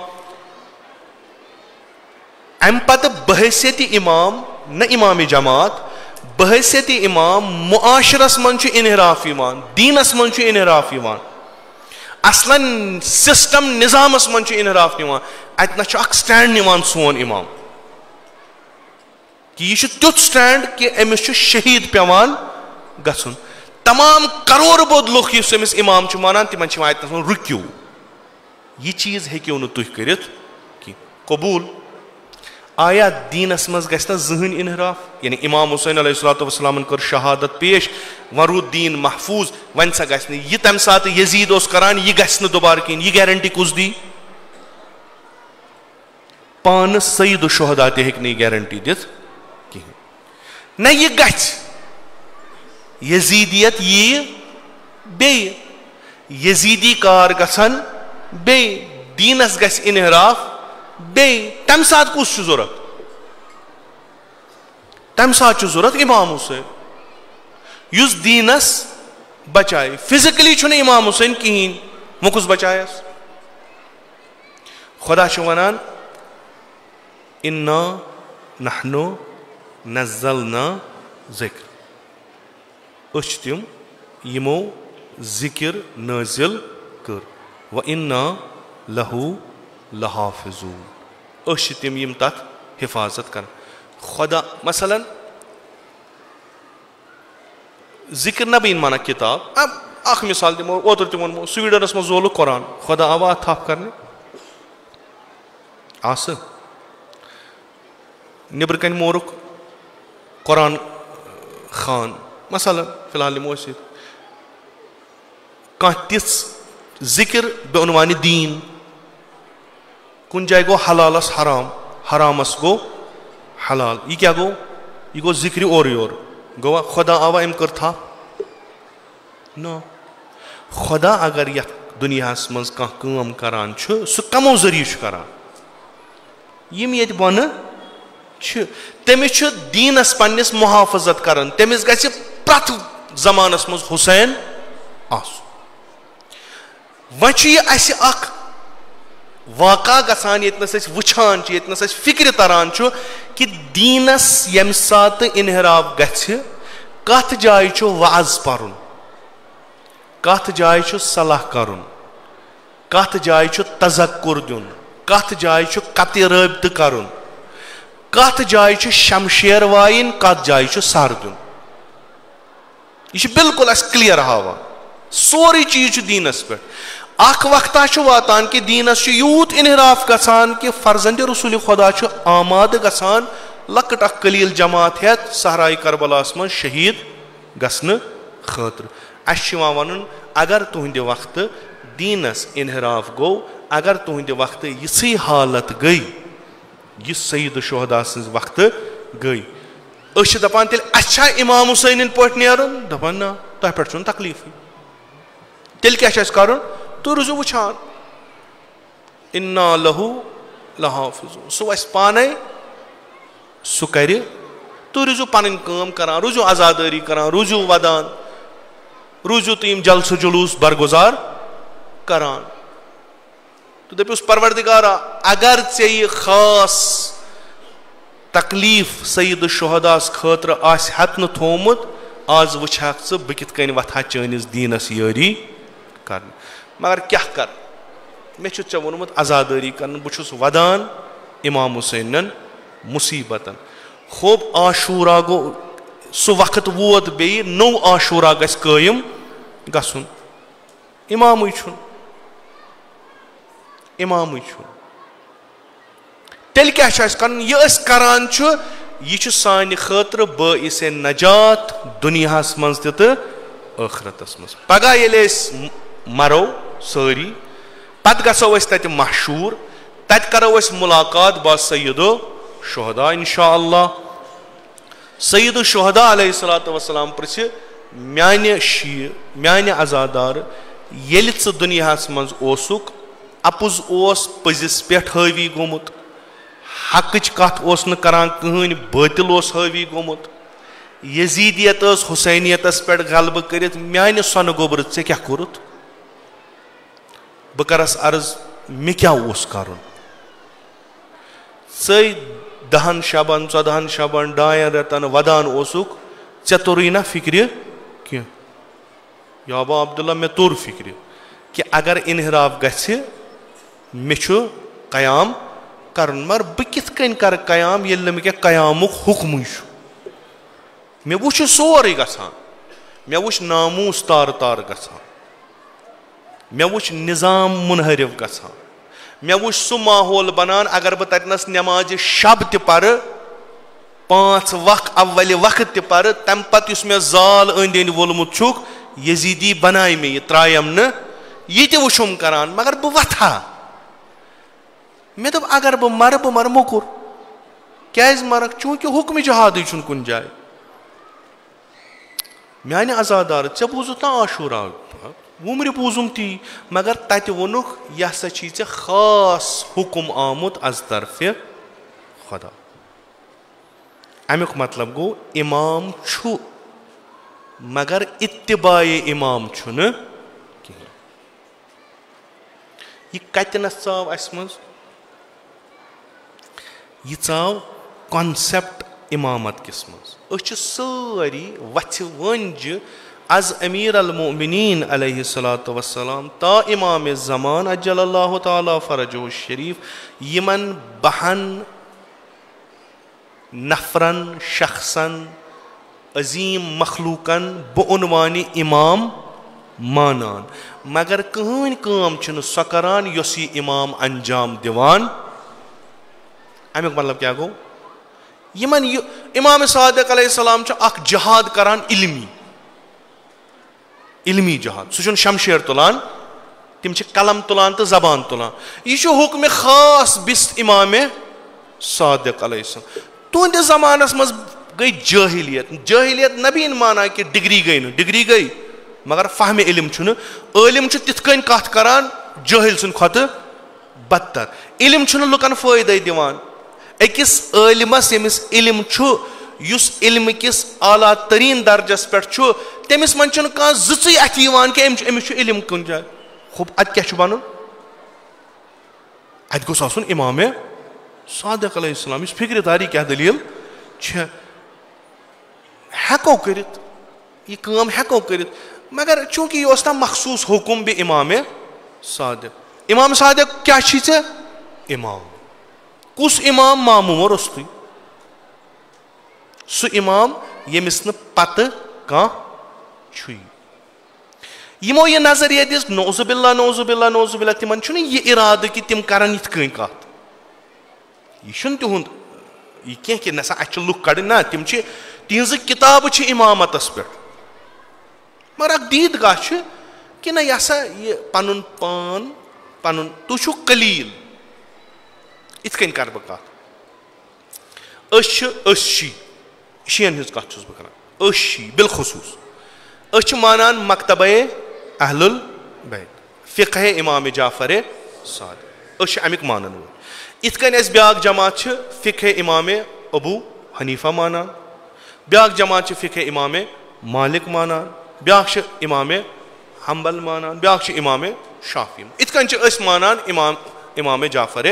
अम पत बहैसियत इमाम न इमाम जमात बहैसियत इमाम मुआशरस मन इनहराफ इमान दीनस मन इनहराफ इमान असलन सिस्टम निजामस मन इनहराफ निवान अत स्टैंड निवान सोन इमाम कि यह तुथ स्टैंड कि अमिस शहीद पेवान गछुन तमाम करोड़ बोध लुख अमिस इमाम मानान तिमन रुकियो यह चीज हेकियो न तुह करित कि कबूल आया दीनस मज गना जहन इनहराफ यानी इमाम हुसैन अलैहिस्सलातु वस्सलाम कर शहादत पेश वरुद दीन महफूज वन सा गि यह तम सात यजीद करान यह गि दोबार कहीं यह गारंटी कुछ दी पान सईद शुहदा ते हेक नहीं गारंटी दित कहीं न यह गि यजीदियत यह बे यजीदी कार गसन बे दीनस गि इनहराफ बे तम सात कुछ जरूरत तम सात जरूरत इमाम हुसैन युस दीनस बचाए फिजिकली छुने इमाम हुसैन कहीं वो कुछ बचायस खुदा वनान इन्ना नहनु नज़्ज़लना ज़िक्र अश तिम यमो ज़िक्र नाज़िल कर व इन्ना लहू लहाफिज़ून अश तिम यम तथ हिफाजत कर खुदा मसलन जिक्र नबीन माना किताब अब अख मिसाल दिमो ओतर तिम वनमो स्वीडनस मज जोल कुरान खुदा आवा थाप करने आस निबर कन मोरुक कुरान खान मसलन फिलहाल दिमो कह तिस जिक्र बेउनवानी दीन कुन जाय गो हलालस हराम हरामस गो हलाल यह क्या गो यह गो जिक्र और गोवा खुदा आवा अम कर था न खुदा अगर यह दुनिया मज कम करान सह कमो जरिए करान यम ये बन तमिस दीनस पन्निस मुहाफजत करान तमिस गि प्रथ जमानस मज हुसैन आसु वह अख वाक़ा गसान यतनस वुचान यतनस फिक्र तरान कि दीनस यम सात इनहराफ गि कथ जाय वाज पर्न कथ जाय सलाह करन कथ जाय तज़क्कुर दिन कथ जाय कत रब्त करन कथ जाय शमशेर वाइन कत जाय सर दिन यह बिल्कुल क्लियर हावा सोरी चीज दीनस पे अख वक्ता वातान कि दीनस यूत इनहराफ गसान कि फर्जंद रसूल खुदा आमाद गसान लकट अख कलील जमात हेत सहराई करबलास मज शहीद गसन खतर अस वन अगर तुहद वक्त दीनस इनहराफ गो अगर तुहद वक्त यी हालत गई यह सईद शुहदा सज वक्त गई अस दपान तेल अच्छा इमाम हुसैन पे नेरन दपान ना तह पे तकलीफ तेल क्या कर तो रुजु वुचान इन्ना लहू लहाफिज़ून सह पाने सह कर तो रुजु पन काम करान रुजु आज़ादारी करान रुजु वदान रुजु तुम जलसो जुलूस बरगुजार करान तो दपुस परवरदिगारा अगर ऐ खास तकलीफ सईद शुहदास खतर हतन थोमुत आज वुछाक बह कित कन वथा चनिस दीनस यारी कर मगर क्या कर मे ऐ वोनमुत आज़ादारी कर बहुत वदान इमाम हुसैनन मुसीबतन खूब आशूरा गो सह वक्त वोत बे नो आशूरा गस कायम गसुन इमाम तेल क्या कर यह करान यह सानि खतर बाइसे नजात दुनियास मज तो आखरतस मज। पगह ये मरो सारी पत गो तत मशहूर तत करो मुलाकात बा सय्यदो शुहदा इंशाअल्लाह। सय्यदो शुहदा अलैहिस्सलातु वस्सलाम पृछ म्याने शीर म्याने अजादार येल च दुनियास मज ओसुक अपुज ओस पजिस पेठ हावी गोमुत हकच कथ ओस न करान कहन बातिल ओस हावी गोमुत यजीदियत हुसैनियतस पेठ गलब करित म्याने सन गोबर से क्या कोरुत बह करस अर्ज मे क्या ओस करन चे 10 शबन 14 शबन 2 रतन वदान ओसुक ऐ तोरुई ना फिक्र क्या याबा अब्दुल्ला मे तोर फिक्र कि अगर इनहराफ गछि मे कयाम करन मगर बह किथ कन कर कयाम ये मे कयामुक हुक्म मे वुच सोरे गछान मे वुच नामूस तार तार गछान मे वुच निजाम मुनहरिफ गछान मे वुच सु माहौल बनान अगर बह ततनस नमाज शब त पर 5 वक्त अव्वल वक्त त पर तम पत युस मे जाल अंद अंद वोलमुत छुक यजीदी बनाय मे त्रायम न यह त वुशुम करान मगर बह वथा मे दोप अगर बह मर मोकुर क्या मरक चूंकि हुक्म जहाद कुन जाए म्याने अजादार ऐ बूजुत ना आशूरा वुमर बूजुम ती मगर तत वोनुख यह सा ऐ खास हुक्म आमुत अज तरफे खुदा। अमुक मतलब गो इमाम छु मगर इत्तिबाए इमाम छुन कहीं। यह कतनस चाव अस मज यह चाव कॉन्सेप्ट इमामत किस मज सारी वथ वंज अज अमीर अल मोमिनीन अलैहिस्सलातु वस्सलाम ता इमाम ज़मान अज्जलल्लाहु ताला फरजहु शरीफ यमन 12 नफरन शख्सन अजीम मखलूकन बउनवानी इमाम मानान मगर कहन काम छुन सो करान योस यह इमाम अंजाम दिवान। अमुक मतलब क्या गो यमन इमाम सादिक अलैहिस्सलाम अख जहाद करान इल्मी जहाद सह शमशेर तुलान तिम कलम तुलान तो जबान तुलान यह हुक्म खास बिस इमाम सादिक अलैहिस्सलाम। तुंद जमानस मज गई जहिलियत नबीन माना कि डिग्री गई न डिग्री गई मगर फहम इल्म छुन इल्म तिथ कन कथ करान जहिल सुन खत बदतर इल्म छुन लुकन फायदे दिवान अकिस इलमस यमिस इल्म छु युस इल्म किस आला तरीन दर्जस पे तमिस मन कह ज़ी अथ कि अमिस इल्म कुन जाए खूब अत क्या बन अत गोस आसुन इमाम सादिक अलैहिस्सलाम फिक्र दारी क्या दलील हेको करित यह काम हेको करित मगर चूंकि यह ना मखसूस हुकुम बे इमाम सादिक क्या इमाम कुस इमाम मामूम रस्तु सु इमाम यमिस न पत कह यमो यह नजरिया दिस नौजुबिल्ला तिमन यह इराद कि तिम करन इथ कन कत यह तिहुंद यह कह कि नसा अ लुक कड़ ना तिम तिज किताब इमामतस पे मगर अख दीदगाह कि ना यह सा यह पनुन पान पनुन तु कलील इत कन कर बह कत शीन हज कत बह कर शी बिलखसूस मानान मकतब अहलुल बैत फ़िक़्ह इमाम जाफ़र सादिक अमिक मानन वो इत कन ब्याक जमात फ़िक़्ह इमाम अबू हनीफा मानान ब्याक जमात फ़िक़्ह इमाम मालिक मानान ब्याक इमाम हम्बल मानान ब्याक इमाम शाफी इत कन मानान इमाम जाफ़र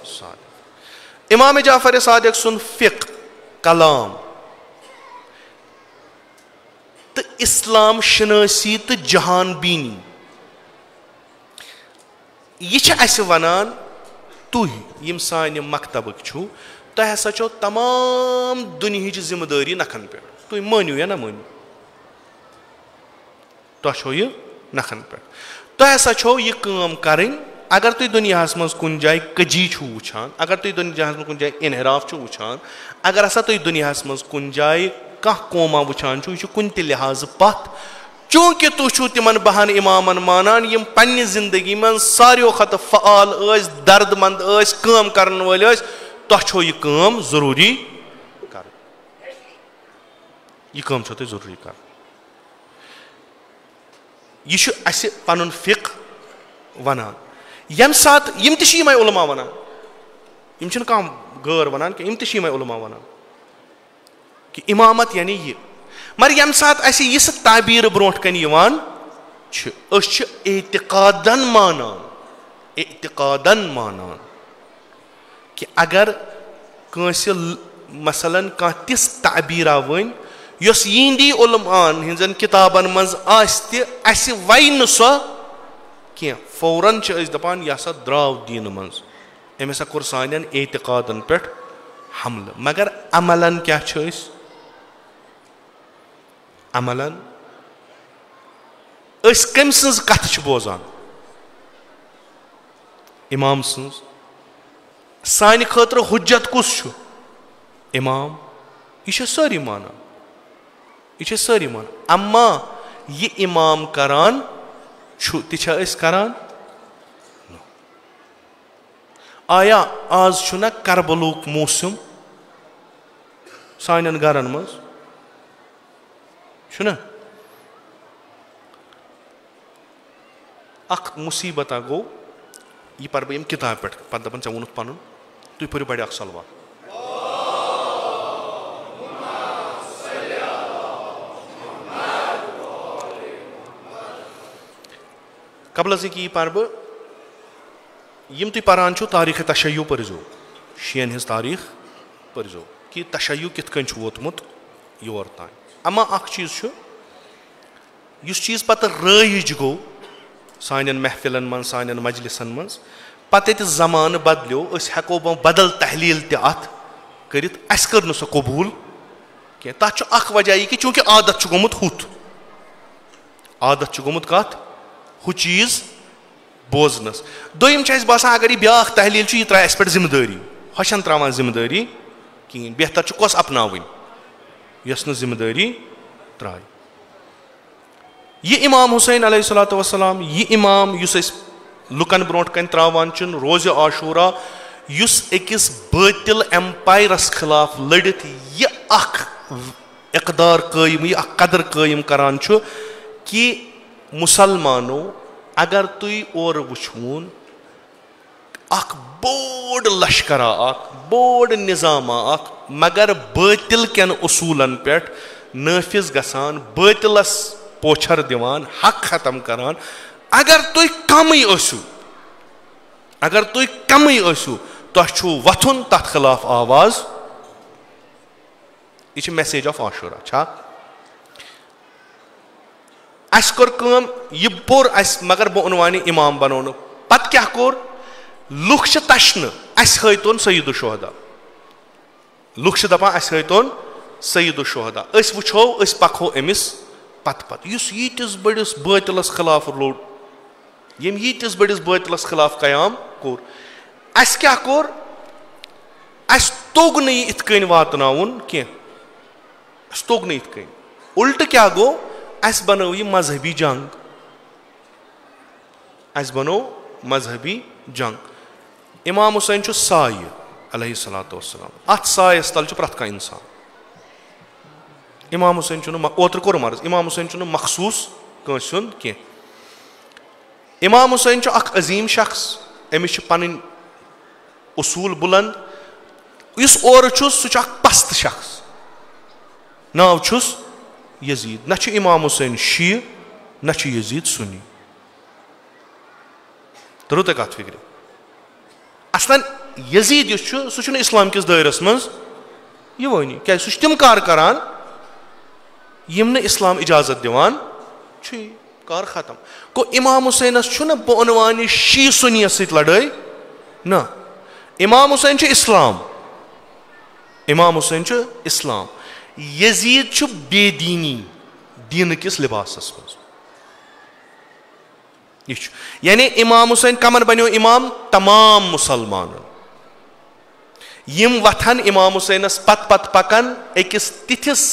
सादिक। इमाम जाफ़र सादिक सुन फ़िक़्ह कलाम तो इस्लाम शनासी तो जहान बीनी यह वनान तुह यम सान मकतबक तुह हसा छो तमाम दुनिया जिम्मेदारी नखन पे तुम मानियो या ना मानियो तुह छो यह नखन पे तुह हसा छो यह काम करें اگر تُہۍ دُنیاہس منٛز کُنہِ جایہِ کٔجی چھُو وٕچھان, اگر تُہۍ دُنیاہس منٛز کُنہِ جایہِ انحراف چھُو وٕچھان, اگر ہسا تُہۍ دُنیاہس منٛز کُنہِ جایہِ کانٛہہ قوما وٕچھان چھُو, یہِ چھُ کُنہِ تہِ لحاظہٕ پتھ, چوٗنٛکہِ تُہۍ چھُو تِمن بہن اِمامن مانان یِم پننہِ زندگی منٛز ساروٕیو کھۄتہٕ فعال ٲسۍ, درد مند ٲسۍ, کٲم کرن وٲلۍ ٲسۍ, تۄہہِ چھو یہِ کٲم ضروٗری کرٕنۍ, یہِ کٲم چھو تۄہہِ ضروٗری کرٕنۍ. یہِ چھُ اسہِ پنُن فِقہ ونان. ییٚمہِ ساتہٕ یِم تہِ چھِ یِمے علما ونان, یِم چھِنہٕ کانٛہہ غٲر ونان کینٛہہ, یِم تہِ چھِ یِمے علما ونان کہِ اِمامت یعنی یہِ. مگر ییٚمہِ ساتہٕ اسہِ یِژھ تعبیٖر برونٛٹھ کَنہِ یِوان چھِ, أسۍ چھِ اعتقادن مانان کہِ اگر کٲنٛسہِ مثلاً کانٛہہ تِژھ تعبیٖرا وٕنۍ یۄس یِہنٛدی علماہن ہٕنٛزن کِتابن منٛز آسہِ تہِ, اسہِ وَیہِ نہٕ سۄ کینٛہہ, فوراً چھِ أسۍ دپان یہِ ہسا درٛاو دیٖنہٕ منٛز, أمۍ ہسا کوٚر سانٮ۪ن اعتقادن پٮ۪ٹھ حملہٕ. مگر عملن کیٛاہ چھِ أسۍ, عملن أسۍ کٔمۍ سٕنٛز کتھ چھِ بوزان, اِمام سٕنٛز. سانہِ خٲطرٕ حُجت کُس چھُ, اِمام. یہِ چھِ سٲری مانان, یہِ چھِ سٲری مانان. اما یہِ اِمام کران چھُ تہِ چھا أسۍ کران, آیا آز چھُنہ کربلُک موسم سانٮ۪ن گرن منٛز, چھُنہ اکھ مُصیبتا گوٚو, یہِ پرٕ بہٕ ییٚمہِ کِتابہِ پٮ۪ٹھ, پتہٕ دپان ژےٚ ووٚنُتھ پنُن, تُہۍ پٔرِو بڑِ اکھ صلوات. قبل از کہِ یہِ پرٕ بہٕ, یِم تُہۍ پران چھِو تاریٖخِ تشیع پٔرزیٚو, شِیَن ہٕنٛز تاریٖخ پٔرزیٚو کہِ تشیع کِتھ کٔنۍ چھُ ووتمُت یور تام. اما اکھ چیٖز چھُ, یُس چیٖز پتہٕ رٲیِج گوٚو سانٮ۪ن محفِلن منٛز, سانٮ۪ن مجلسن منٛز, پتہٕ ییٚتہِ زمانہٕ بدلیو, أسۍ ہٮ۪کو بدل تحلیٖل تہِ اتھ کٔرِتھ, اسہِ کٔر نہٕ سۄ قبوٗل کینٛہہ. تتھ چھُ اکھ وجہ یہِ کہِ چوٗنٛکہِ عادت چھُ گوٚمُت ہُتھ, عادت چھُ گوٚمُت کتھ, ہُہ چیٖز بوزنس. دوٚیِم چھُ اسہِ باسان اگر یہِ بیٛاکھ تحلیٖل چھُ, یہِ ترٛایہِ اسہِ پٮ۪ٹھ ذِمہٕ دٲری, ہۄ چھنہٕ ترٛاوان ذِمہٕ دٲری کِہینۍ. بہتر چھُ کۄس اپناوٕنۍ, یۄس نہٕ ذِمہٕ دٲری ترٛایہِ. یہِ اِمام حُسین علیہ الصلوۃ وسلام, یہِ اِمام یُس أسۍ لُکن برونٛٹھ کَنہِ ترٛاوان چھِن, روزِ عاشوٗرا, یُس أکِس بٲطِل ایمپایرس خٕلاف لٔڑِتھ یہِ اکھ اقدار قٲیِم, یہِ اکھ قدر قٲیِم کران چھُ کہِ مُسلمانو اگر تُہۍ اورٕ وٕچھوُن اکھ بوٚڑ لشکرا, اکھ بوٚڑ نِظاما اکھ, مگر بٲطِل کٮ۪ن اصوٗلن پٮ۪ٹھ نٲفِظ گژھان, بٲطِلس پوچھر دِوان, حق ختم کران. اگر تُہۍ کمٕے ٲسِو, اگر تُہۍ کمٕے ٲسِو, تۄہہِ چھُو وۄتھُن تتھ خٕلاف آواز. یہِ چھِ میسیج آف عاشوٗرا, چھا؟ اسہِ کوٚر کٲم, یہِ پوٚر اسہِ, مگر بہٕ عنوانہِ اِمام بنوونہٕ. پتہٕ کیٛاہ کوٚر, لُکھ چھِ تشنہٕ, اسہِ ہٲیتون سعید الشہدا, لُکھ چھِ دپان اسہِ ہٲیتون سعید الشہدا. أسۍ وٕچھو, أسۍ پکہو أمِس پتہٕ پتہٕ, یُس ییٖتِس بٔڑِس بٲطِلس خٕلاف لوٚڑ, ییٚمۍ ییٖتِس بٔڑِس بٲطِلس خٕلاف قیام کوٚر. اسہِ کیٛاہ کوٚر, اسہِ توٚگ نہٕ یہِ یِتھ کٔنۍ واتناوُن کینٛہہ, اسہِ توٚگ نہٕ یِتھ کٔنۍ. اُلٹہٕ کیٛاہ گوٚو, اسہِ بنٲو یہِ مذہبی جنگ, اسہِ بنوو مذہبی جنگ. اِمام حُسین چھُ سایہِ علیہ الصلوۃ وسلام, اتھ سایس تل چھُ پرٛٮ۪تھ کانٛہہ انسان. اِمام حُسین چھُنہٕ, اوترٕ کوٚرُم عرض, اِمام حُسین چھُنہٕ مخصوٗص کٲنٛسہِ ہُنٛد کینٛہہ. اِمام حُسین چھُ اکھ عظیٖم شخص, أمِس چھِ پنٕنۍ اصوٗل بُلنٛد. یُس اورٕ چھُس سُہ چھُ اکھ پستہٕ شخص, ناو چھُس یزیٖد. نہ چھُ اِمام حُسین شیعہ, نہ چھُ یزیٖد سُنی. تٔرٕو تۄہہِ کتھ فِکرِ. اصلاً یزیٖد یُس چھُ سُہ چھُنہٕ اسلام کِس دٲیرس منٛز یِوٲنی, کیٛازِ سُہ چھُ تِم کار کران یِم نہٕ اسلام اِجازت دِوان چھُے, کار ختم. گوٚو اِمام حُسینس چھُنہ بہٕ عنوانہِ شیعہ سُنیَس سۭتۍ لڑٲے, نہ, اِمام حُسین چھُ اسلام, اِمام حُسین چھُ اسلام. یزیٖد چھُ بے دیٖنی, دیٖنہٕ کِس لِباسس منٛز. यानी इमाम हुसैन कमन बनो इमाम तमाम मुसलमान यम वथन इमाम हुसैनस पत पत पकन अकिस तिथिस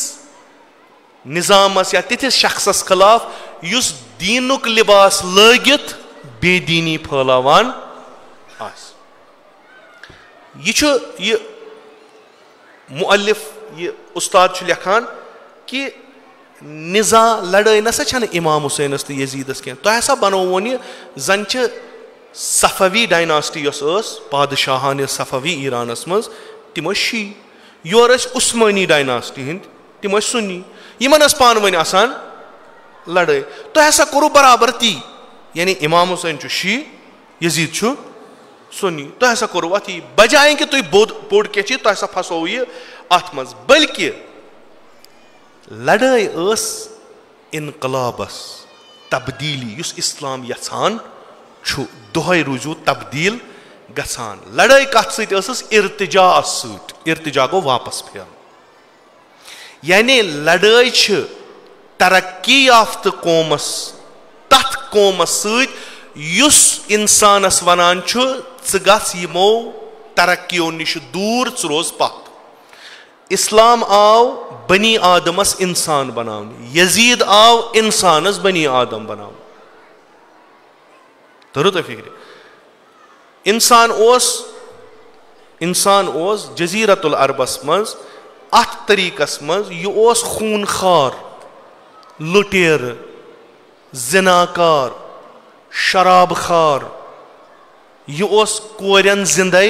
निजामस या तिथिस शख्सस खिलाफ युस दीनुक लिबास लगित बेदीनी फैलावान आस। ये मुअल्लिफ ये उस्ताद लिखान कि निजा लड़ाई नसा छन इमाम हुसैनस तो यजीदस कह तो ऐसा बनोवन यह जन सफवी डायनास्टी पादशाहान सफवी ईरानस मज तम शी योर उस्मानी डायनास्टी हंद तम सुन्नी यमन पान वन आसान लड़ाई तो ऐसा करो बराबर ती यानी इमाम हुसैन शी यजीद सुन्नी तो ऐसा करो अति बजाय कि तुम बोड क्या तो ऐसा फसो यह अत मज बल्कि लड़ाई इनकलाबस तब्दीली युस इस्लाम यछान दुहै रूजू तब्दील गछान लड़ाई कत सस इर्तिजा गो वापस फेर यानी लड़ाई तरक्की याफ्त कौमस तथ कौमस युस इंसानस वनान यमो तरक्कियों निश दूर रोज पत इस्लाम आव बनी आदमस इंसान बनाव यजीद आव इंसानस बनी आदम बनाव तरो तो फिक्र इंसान ओस जजीरतुल अरबस मज अथ तरीकस मज यह ओस खूनखार लुटेर जिनाकार शराबखार यह ओस कोरन जिंदे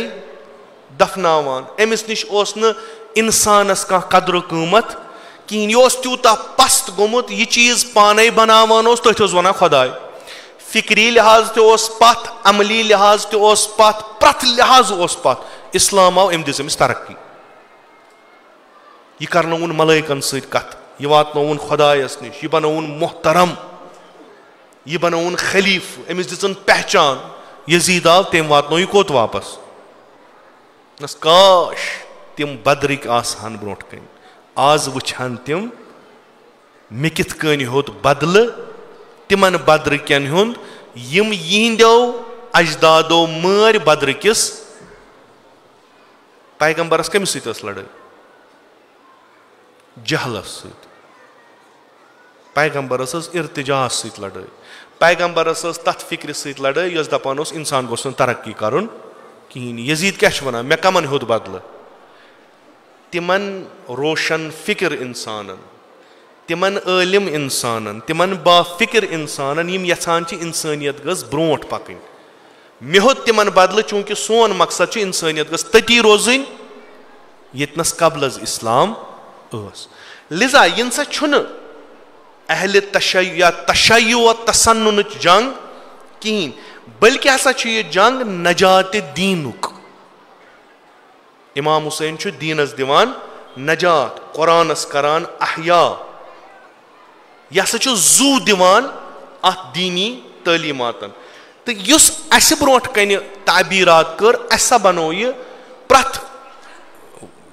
दफनावान अमिस निश ओस न इंसानस का कदर कीमत कहीं यह तूता पस्त गोमुत यह चीज पाने बनावान तथ वन खुदाय फिक्री लिहाज तोस पत अमली लिहाज तोस पत प्रथ लिहाज पत इस्लाम आव दिस अमिस तरक्की यह करनोन मलाइकन सत यह वातनोन खुदायस निश यह बनोन मोहतरम यह बनोन खलीफ अमिस दिसन पहचान यजीद आव तम वातनो यह कोत वापस काश तिम बदरिक आसान ब्रोट कन आज वुछान तिम मे कित कन होत बदल तिमन बदरिकन हुंद यम यिंदो अजदादो मर बदरिकिस पैगंबरस कमिस सत लड़ाई जहलस सत पैगंबरस इर्तिजास सत लड़ाई पैगंबरस तथ फिक्र सत लड़ाई यस दपान इंसान गोस तरक्की करन कहीं यजीद क्या वनान मे कमन होत बदल तिमन रोशन फिक्र इंसान तिमन आलिम इंसान तिमन बाफिक्र इंसान यम यछान इंसानियत गस ब्रोट पकन मे होत तिमन बदल चूंकि सोन मकसद इंसानियत गस तती रोजन यतनस कबल इस्लाम लिजा इन सा अहल तशय्यु या तशय्यु व तसन्नुन जंग कहीं बल्कि हसा यह जंग नजात दीनुक इमाम हुसैन दीनस दिवान नजात कुरानस करान अहया यह जू दिवान अत दीनी तालीमातन तो युस अस ब्रोट कन ताबीरात कर असा बनो यह प्रथ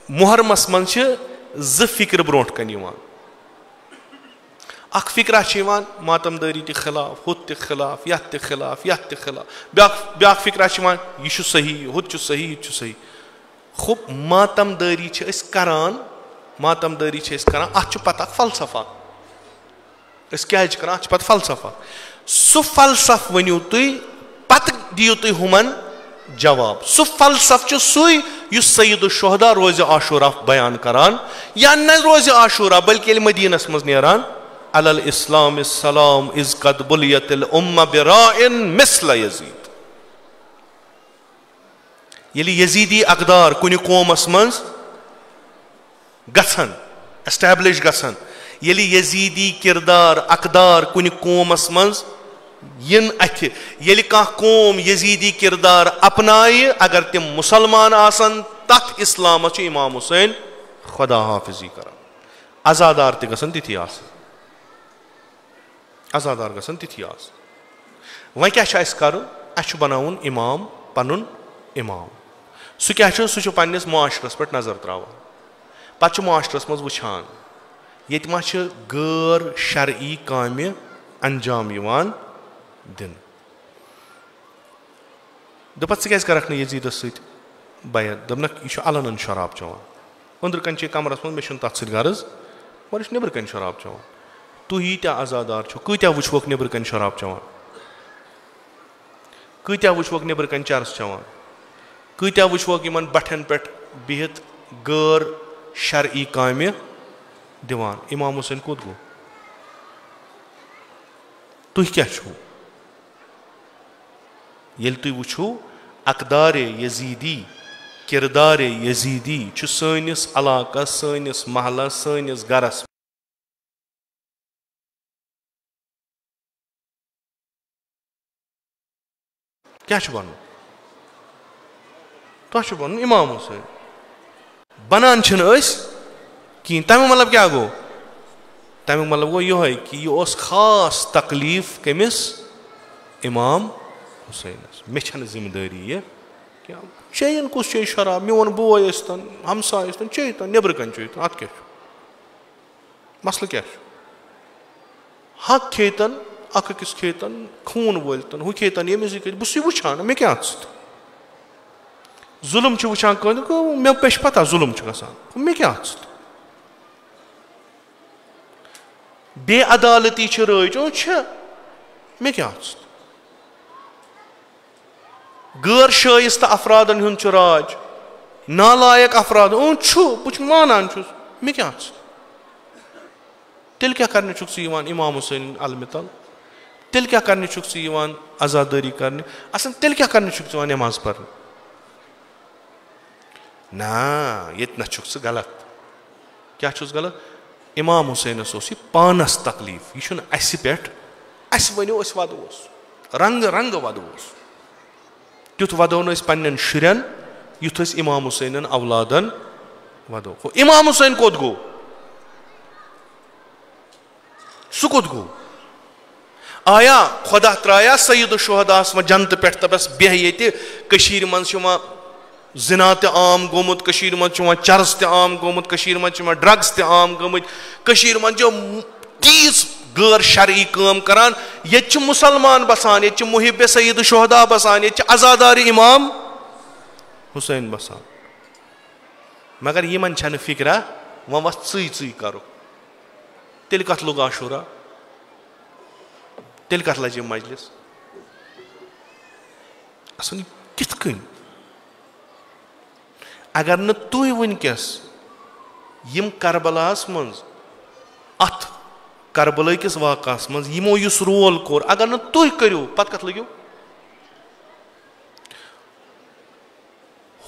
मुहर्रमस मन ज फिक्र ब्रोट कन अख फिक्रा मातमदारी ते खिलाफ हुत ते खिलाफ यत ते खिलाफ यत ते खिलाफ ब्या फिक्रा यह सही हुत सही यह सही खूब मातमदारी करान मातमदारी अत पता फलसफा क्या करान अत पता फलसफा सु फलसफ वनियो तुई पत दियो तुई हुमन जवाब सु फलसफ सुई युस सईद शुहदा रोज़ आशूरा बयान करान या न रोज़ आशूरा बल्कि मदीनस मज नेरान अलल इस्लाम सलाम इज कद बुलियतिल उम्मा बिराइन मिस्ल यजीद यदि यजीदी अकदार कुन कौमस मज गसन एस्टैब्लिश गसन यदि यजीदी किरदार अकदार कुन कौमस मज यन अथ यदि कह कौम यजीदी किरदार अपनाय अगर तिम मुसलमान आसन तथ इस्लाम इमाम हुसैन खुदा हाफिजी कर आजादार ते गसन तिथि आस आजादार गसन तिथि आस वह क्या कर बनाउन इमाम पनुन इमाम सह क्या सह पन्निस मुआशरस पे नजर त्रावान पत्त मुआशरस मज वुछान ये मा गैर शरई कामि अंजाम दिन Dapat ژٕ کیٛازِ کَرَکھ نہٕ یزیٖدَس سۭتۍ بیعت دوٚپنَکھ یہِ چھُ علنن شراب چٮ۪وان أنٛدرٕ کَنۍ چھِ یہِ کَمرَس منٛز مےٚ چھُنہٕ تَتھ سۭتۍ غرض مگر یہِ چھُ نیٚبرٕ کَنۍ شراب چٮ۪وان تُہۍ ییٖتیٛاہ عزادار چھِو کۭتیٛاہ وٕچھوکھ نیٚبرٕ کَنۍ شراب چٮ۪وان کۭتیٛاہ وٕچھوکھ نیٚبرٕ کَنۍ چرٕس چٮ۪وان کۭتیٛاہ وٕچھوکھ یِمن بٹھٮ۪ن پٮ۪ٹھ بِہِتھ غٲر شرعی کامہِ دِوان اِمام حُسین کوٚت گوٚو تُہۍ کیٛاہ چھُو ییٚلہِ تُہۍ وٕچھِو اقدارِ یزیٖدی کِردارِ یزیٖدی چھُ سٲنِس علاقس سٲنِس محلس سٲنِس گرس کیٛاہ چھُ وَنُن تۄہہِ چھُ وَنُن اِمام حُسین بنان چھِنہٕ أسۍ کِہیٖنۍ تَمیُک مطلب کیٛاہ گوٚو تَمیُک مطلب گوٚو یِہوے کہِ یہِ اوس خاص تکلیٖف کٔمِس اِمام حُسینس مےٚ چھنہٕ ذِمہٕ دٲری یہِ کیٛاہ چیٚیِن کُس چیٚیہِ شراب میون بوے ٲسۍتن ہمساے ٲسۍتن چیٚیہِ تن نیٚبرٕ کَنۍ چیٚیہِ تن اَتھ کیٛاہ چھُ مسلہٕ کیٛاہ چھُ حق کھیٚیہِ تن اکھ أکِس کھیٚیہِ تن خوٗن وٲلۍ تن ہُہ کھیٚیہِ تن ییٚمِس یہِ بہٕ چھُسے وٕچھان مےٚ کیٛاہ اَتھ سۭتۍ ظُلُم چھِ وٕچھان کٲنٛسہِ مےٚ چھِ پتہ ظُلُم چھُ گژھان مےٚ کیٛاہ اَتھ سۭتۍ بے عدالتی چھِ رٲیِج چھےٚ مےٚ کیٛاہ اَتھ سۭتۍ غٲر شٲیِستہٕ افرادن ہُنٛد چھُ راج نالایق افراد چھُ بہٕ چھُس مانان چھُس مےٚ کیٛاہ اَتھ سۭتۍ تیٚلہِ کیٛاہ کرنہِ چھُکھ ژٕ یِوان اِمام حُسین علمہِ تل تیٚلہِ کیٛاہ کرنہِ چھُکھ ژٕ یِوان عزادٲری کرنہِ اصل تیٚلہِ کیٛاہ کرنہِ چھُکھ ژٕ یِوان نٮ۪ماز پرنہِ نہ ییٚتہِ نس چھُکھ ژٕ غلط کیٛاہ چھُس غلط اِمام حُسینس اوس یہِ پانس تکلیٖف یہِ چھُنہٕ اسہِ پٮ۪ٹھ اسہِ ؤنِو أسۍ ودووس رنگہٕ رنگہٕ ودووس تیُتھ ودو نہٕ أسۍ پننٮ۪ن شُرٮ۪ن یُتھ أسۍ اِمام حُسینن اولادن ودو اِمام حُسین کوٚت گوٚو سُہ کوٚت گوٚو آیا خۄدا ترٛایا سعید الشہداہس منٛز جنتہٕ پٮ۪ٹھ دپس بیٚہہ ییٚتہِ کٔشیٖرِ منٛز چھُ یِوان زِنا تہِ عام گوٚمُت کٔشیٖرِ منٛز چھُ یِوان چرٕس تہِ عام گوٚمُت کٔشیٖرِ منٛز چھِ یِوان ڈرگٕس تہِ عام گٔمٕتۍ کٔشیٖرِ منٛز چھِ تیٖژ غٲر شرعی کٲم کران ییٚتہِ چھِ مُسلمان بسان ییٚتہِ چھِ محبِ سعید الشہدا بسان ییٚتہِ چھِ عزادارِ اِمام حُسین بسان مگر یِمن چھنہٕ فِکرا وۄنۍ وَتھ ژٕے کرُکھ تیٚلہِ کتھ لوٚگ عاشوٗرا تیٚلہِ کتھ لجہِ یِم مجلِس اصل کِتھ کٔنۍ اگر نہٕ تُہۍ وٕنکیٚس یِم کربلاہس منٛز اتھ کربلہٕ کِس واقعس منٛز یِمو یُس رول کوٚر اگر نہٕ تُہۍ کٔرِو پتہٕ کتھ لٔگِو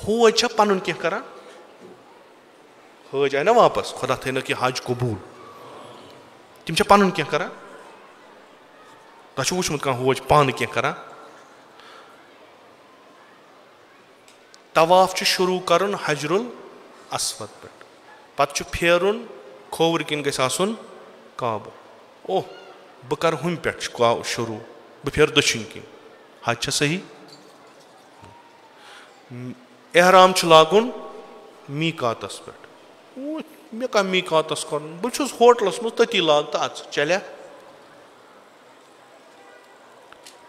حوج چھا پنُن کینٛہہ کران حٲج آیہِ نا واپس خۄدا تھٲینکھ یہِ حج قبوٗل تِم چھا پنُن کینٛہہ کران تۄہہِ چھُو وٕچھمُت کانٛہہ حوج پانہٕ کینٛہہ کران طواف چھُ شروٗع کرُن حجرُل اسود پٮ۪ٹھ پتہٕ چھُ پھیرُن کھوورِ کِنۍ گژھِ آسُن کعبہٕ بہٕ کرٕ ہُمہِ پٮ۪ٹھ شروٗع بہٕ پھیرٕ دٔچھِنۍ کِنۍ حج چھا صحیح احرام چھُ لاگُن میٖقاتس پٮ۪ٹھ مےٚ کیٛاہ میٖقاتس کرُن بہٕ چھُس ہوٹلس منٛز تٔتی لاگہٕ تہٕ اژٕ چلیا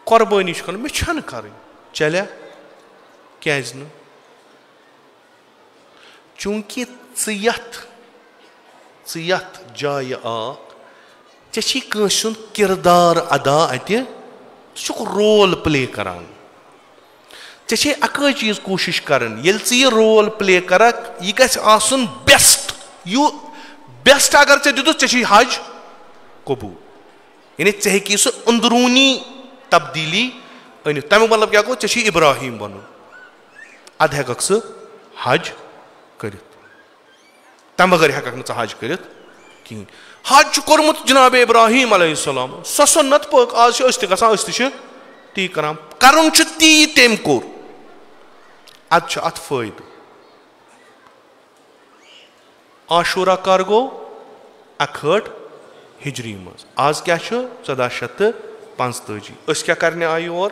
قۄربٲنی چھِ کرٕنۍ مےٚ چھنہٕ کرٕنۍ چلیا کیازِ نہٕ چوٗنٛکہِ ژٕ یتھ جایہِ آکھ ژےٚ چھی کٲنٛسہِ ہُنٛد کِردار ادا اتہِ ژٕ چھُکھ رول پلے کران ژےٚ چھے اکٲے چیٖز کوٗشِش کرٕنۍ ییٚلہِ ژٕ یہِ رول پلے کرکھ یہِ گژھِ آسُن بیسٹ بیسٹ اگر ژےٚ دِتُتھ ژےٚ چھی حج قبوٗل یعنی ژےٚ ہیٚکی سُہ أنٛدروٗنی تبدیٖلی أنِتھ تمیُک مطلب کیٛاہ گوٚو ژےٚ چھی ابراہیٖم بنُن ادٕ ہٮ۪ککھ ژٕ حج کٔرِتھ تمہِ بغٲر ہٮ۪ککھ نہٕ ژٕ حج کٔرِتھ کِہینۍ حج چھُ کوٚرمُت جناب ابراہیٖم علیہ السلام سۄ سُنت پٲٹھۍ آز چھِ أسۍ تہِ گژھان أسۍ تہِ چھِ تی کران کرُن چھُ تی تٔمۍ کوٚر ادٕ چھُ اتھ فٲیدٕ عاشوٗرا کر گوٚو 61 ہجری منٛز آز کیٛاہ چھُ 1445 أسۍ کیٛاہ کرنہِ آیہِ یور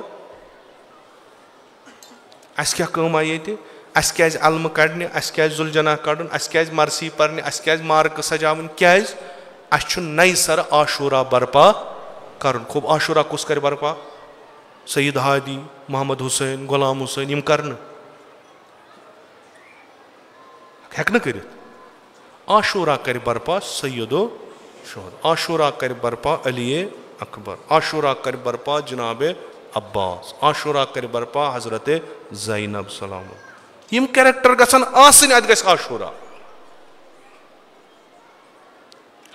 اَسہِ کیٛاہ کٲم آیہِ ییٚتہِ اَسہِ کیٛازِ علمہٕ کڑنہِ اَسہِ کیٛازِ ذُلجنا کڑُن اَسہِ کیٛازِ مرثی پرنہِ اَسہِ کیٛازِ مارکہٕ سجاوٕنۍ کیٛازِ اَسہِ چھُ نَیہِ سرٕ عاشوٗرا برپا کرُن خوب عاشوٗرا کُس کرِ برپا سید ہادی محمد حسین غلام حسین یم کرنہٕ ہٮ۪کہٕ نہٕ کٔرِتھ عاشورہ کرِ برپا سیدو شہدا عاشورہ کرِ برپا علی اکبر عاشورہ کرِ برپا جناب عباس عاشورہ کرِ برپا حضرت زینب سلام یم کیریکٹر گژھن آسٕنۍ اتہِ گژھِ عاشورہ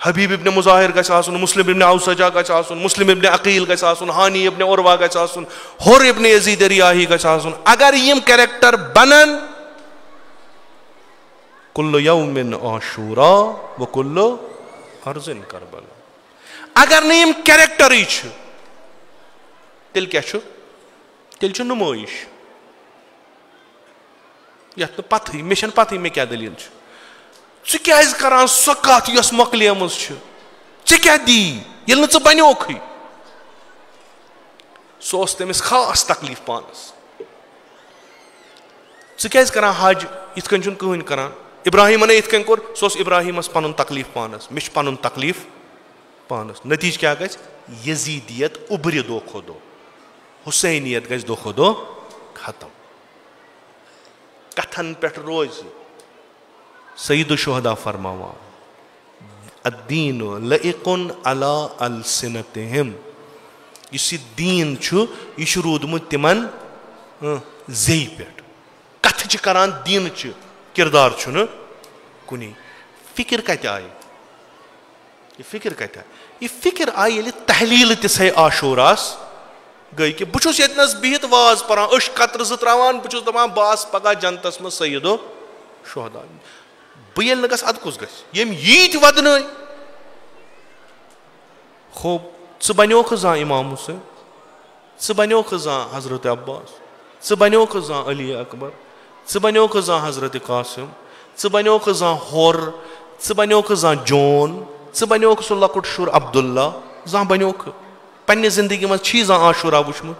حبیب ابن مظاہر گژھِ آسُن مسلم ابن اوسجا گژھِ آسُن مسلم ابن عقیل گژھِ آسُن ہانی ابن عروہ گژھِ آسُن حر ابن یزید ریاحی گژھِ آسُن اگر یم کیریکٹر بنن کُلُّ یومٍ عاشورہ وکُلُّ ارضٍ کربلا اگر نہٕ یم کیریکٹرٕے چھِ تیٚلہِ کیٛاہ چھُ تیٚلہِ چھُ نُمٲیش یتھ نہٕ پتہٕے مےٚ چھنہٕ پتہٕے مےٚ کیٛاہ دٔلیٖل چھِ ژٕ کیٛازِ کران سۄ کتھ یۄس مۄکلیمٕژ چھِ ژےٚ کیٛاہ دی ییٚلہِ نہٕ ژٕ بنیوکھٕے سُہ اوس تٔمِس خاص تکلیٖف پانس ژٕ کیٛازِ کران حج یِتھ کٔنۍ چھُنہٕ کٕہٕنۍ کران ابراہیٖمن یِتھ کٔنۍ کوٚر سُہ اوس ابراہیٖمس پنُن تکلیٖف پانس مےٚ چھُ پنُن تکلیٖف پانس نتیٖجہٕ کیٛاہ گژھِ یزیٖدیت اُبرِ دۄہ کھۄتہٕ دۄہ حُسینیت گژھِ دۄہ کھۄتہٕ دۄہ ختم کتھن پٮ۪ٹھ روزِ سید الشہداء فرماوان الدین لائقٌ علی السنتہم یُس یہِ دیٖن چھُ یہِ چھُ روٗدمُت تِمن زیٚیہِ پٮ۪ٹھ کتھٕ چھِ کران دیٖنٕچہِ کردار چھُنہٕ کُنی فکر کتہِ آیہِ یہِ فکر کتہِ آیہِ یہِ فکر آیہِ ییٚلہِ تحلیٖلہٕ تِژھے عاشوراہس گٔے کہِ بہٕ چھُس ییٚتنس بِہِتھ واز پران أچھ قطرٕ زٕ تراوان بہٕ چھُس دپان بہٕ آسہٕ پگہہ جنتس منٛز سیدو شہدا بہٕ ییٚلہِ نہٕ گژھٕ اَدٕ کُس گژھِ ییٚمۍ ییٖتۍ ودنٲے خوب ژٕ بنیوکھٕ زانٛہہ امام حُسین ژٕ بنیوکھٕ زانٛہہ حضرت عباس ژٕ بنیوکھٕ زانٛہہ علی اکبر ژٕ بنیوکھٕ زانٛہہ حضرت قاسم ژٕ بنیوکھٕ زانٛہہ ہور ژٕ بنیوکھٕ زانٛہہ جون ژٕ بنیوکھٕ سُہ لۄکُٹ شُر عبداللہ زانٛہہ بنیوکھٕ پننہِ زندگی منٛز چھی زانٛہہ عاشورہ وٕچھمُت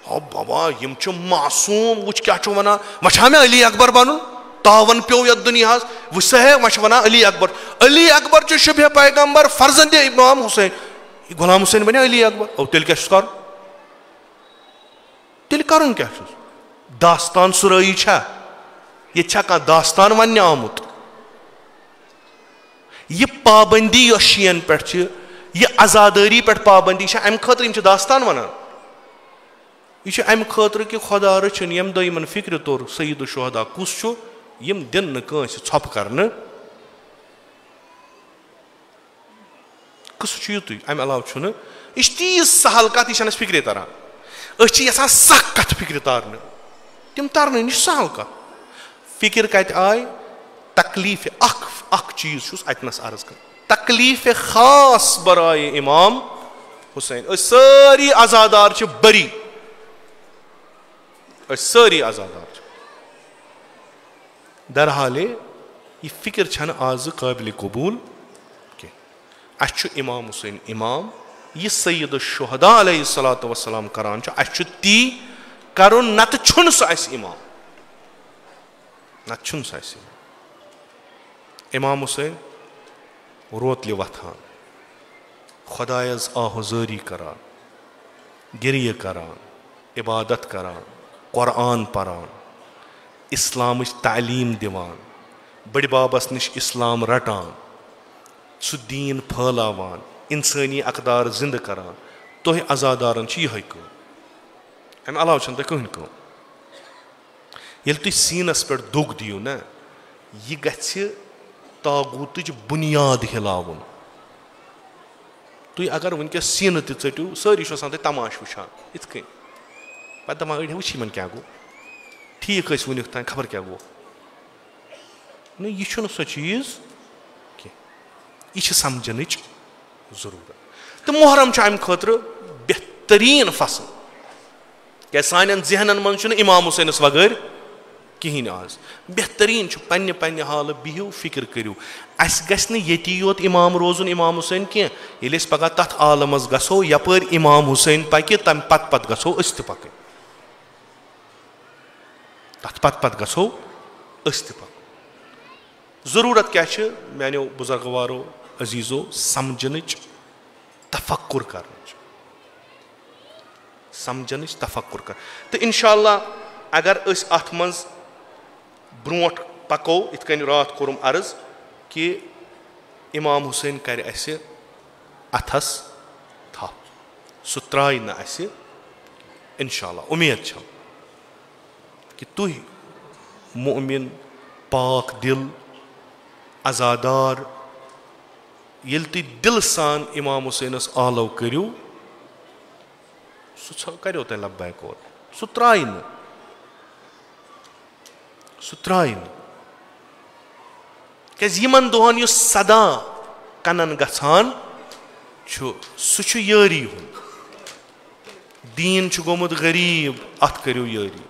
او بابا یم چھِ معصوٗم وٕچھ کیٛاہ چھُ ونان وۄنۍ چھا مےٚ علی اکبر بنُن تاون پیوٚو یتھ دُنیاہس وٕچھ سا ہے وۄنۍ چھِ ونان علی اکبر چھُ شبہِ پیغمبر فرزندِ امام حُسین غلام حُسین بنیٛا علی اکبر او تیٚلہِ کیٛاہ چھُس کرُن تیٚلہِ کرُن کیٛاہ چھُس داستان سُرٲیی چھا ییٚتہِ چھا کانٛہہ داستان وننہِ آمُت یہِ پابندی یۄس شِین پٮ۪ٹھ چھِ یہِ عزادٲری پٮ۪ٹھ پابندی چھِ امہِ خٲطرٕ یِم چھِ داستان ونان یہِ چھُ امہِ خٲطرٕ کہِ خۄدا رٔچھِنۍ ییٚمہِ دۄہ یِمن فِکرِ توٚر سید الشہدا کُس چھُ یِم دِنۍ نہٕ کٲنٛسہِ ژھۄپہٕ کرنہٕ قٕصہٕ چھُ یِتُے امہِ علاوٕ چھُنہٕ یہِ چھِ تیٖژ سہل کتھ یہِ چھنہٕ اسہِ فِکرے تران أسۍ چھِ یژھان سخ کتھٕ فِکرِ تارنہِ تِم ترنٕے یہِ چھِ سہل کتھ فِکر کتہِ آیہِ تکلیٖف اکھ چیٖز چھُس اتنس عرض کران تکلیٖف خاص برایے امام حُسین أسۍ سٲری عزادار چھِ بری أسۍ سٲری عزادار چھِ درحالے یہِ فکر چھنہٕ آزٕ قٲبلِ قبوٗل کینٛہہ اسہِ چھُ امام حُسین امام یہِ سید الشہدا علیہ الصلاۃ وسلام کران چھُ اسہِ چھُ تی کرُن نتہٕ چھُنہٕ سُہ اسہِ امام نتہٕ چھُنہٕ سُہ اسہِ امام حُسین روتلہِ وۄتھان خۄدایس آہُزٲری کران گریہِ کران عبادت کران قۄرآن پران اسلامٕچ تعلیٖم دِوان بٔڈِ ببس نِش اسلام رٹان سُہ دیٖن پھٲلاوان انسٲنی اقدار زندٕ کران تۄہہِ عزادارن چھِ یِہے کٲم امہِ علاوٕ چھنہٕ تۄہہِ کٕہٕنۍ کٲم ییٚلہِ تُہۍ سیٖنس پٮ۪ٹھ دُگ دِیِو نا یہِ گژھِ تاغوٗتٕچ بُنیاد ہِلاوُن تُہۍ اگر وٕنکیٚس سیٖنہٕ تہِ ژٔٹِو سٲری چھِ آسان تۄہہِ تماشہٕ وٕچھان یِتھ کٔنۍ پتہٕ دپان أڑۍ وٕچھ یِمن کیٛاہ گوٚو ٹھیٖک ٲسۍ وٕنیُک تانۍ خبر کیٛاہ گوٚو نہ یہِ چھُنہٕ سۄ چیٖز کینٛہہ یہِ چھِ سمجھنٕچ ضروٗرت تہٕ محرم چھُ امہِ خٲطرٕ بہتریٖن فصل کیٛازِ سانٮ۪ن ذہنن منٛز چھُنہٕ امام حُسینس وغٲر کِہینۍ آز بہتریٖن چھُ پننہِ حالہٕ بِہِو فِکر کٔرِو اسہِ گژھِ نہٕ ییٚتی یوت امام روزُن امام حُسین کینٛہہ ییٚلہِ أسۍ پگاہ تتھ عالمس گژھو یپٲرۍ امام حُسین پکہِ تمہِ پتہٕ گژھو أسۍ تہِ پکٕنۍ تتھ پتہٕ گژھو أسۍ تہِ پکُن ضروٗرت کیٛاہ چھِ میانیو بُزرگوارو عزیٖزو سمجھنٕچ تفکُر کرنٕچ समझनच तफक्कुर कर तो इंशाअल्लाह अगर अस अथ मज ब्रोट पको इत कन रात कोरुम अर्ज कि इमाम हुसैन कर असे अथस थप सह त्राय न असे इंशाअल्लाह उम्मीद छ कि तुह मोमिन पाक दिल आजादार ये तुम दिल सान इमाम हुसैनस आलव करू सह करो तुम लब्बैक और सह त्राय न यमन दोहन युस सदा कनन गछान सह यारी हुंद दीन गोमुत गरीब अत करू यारी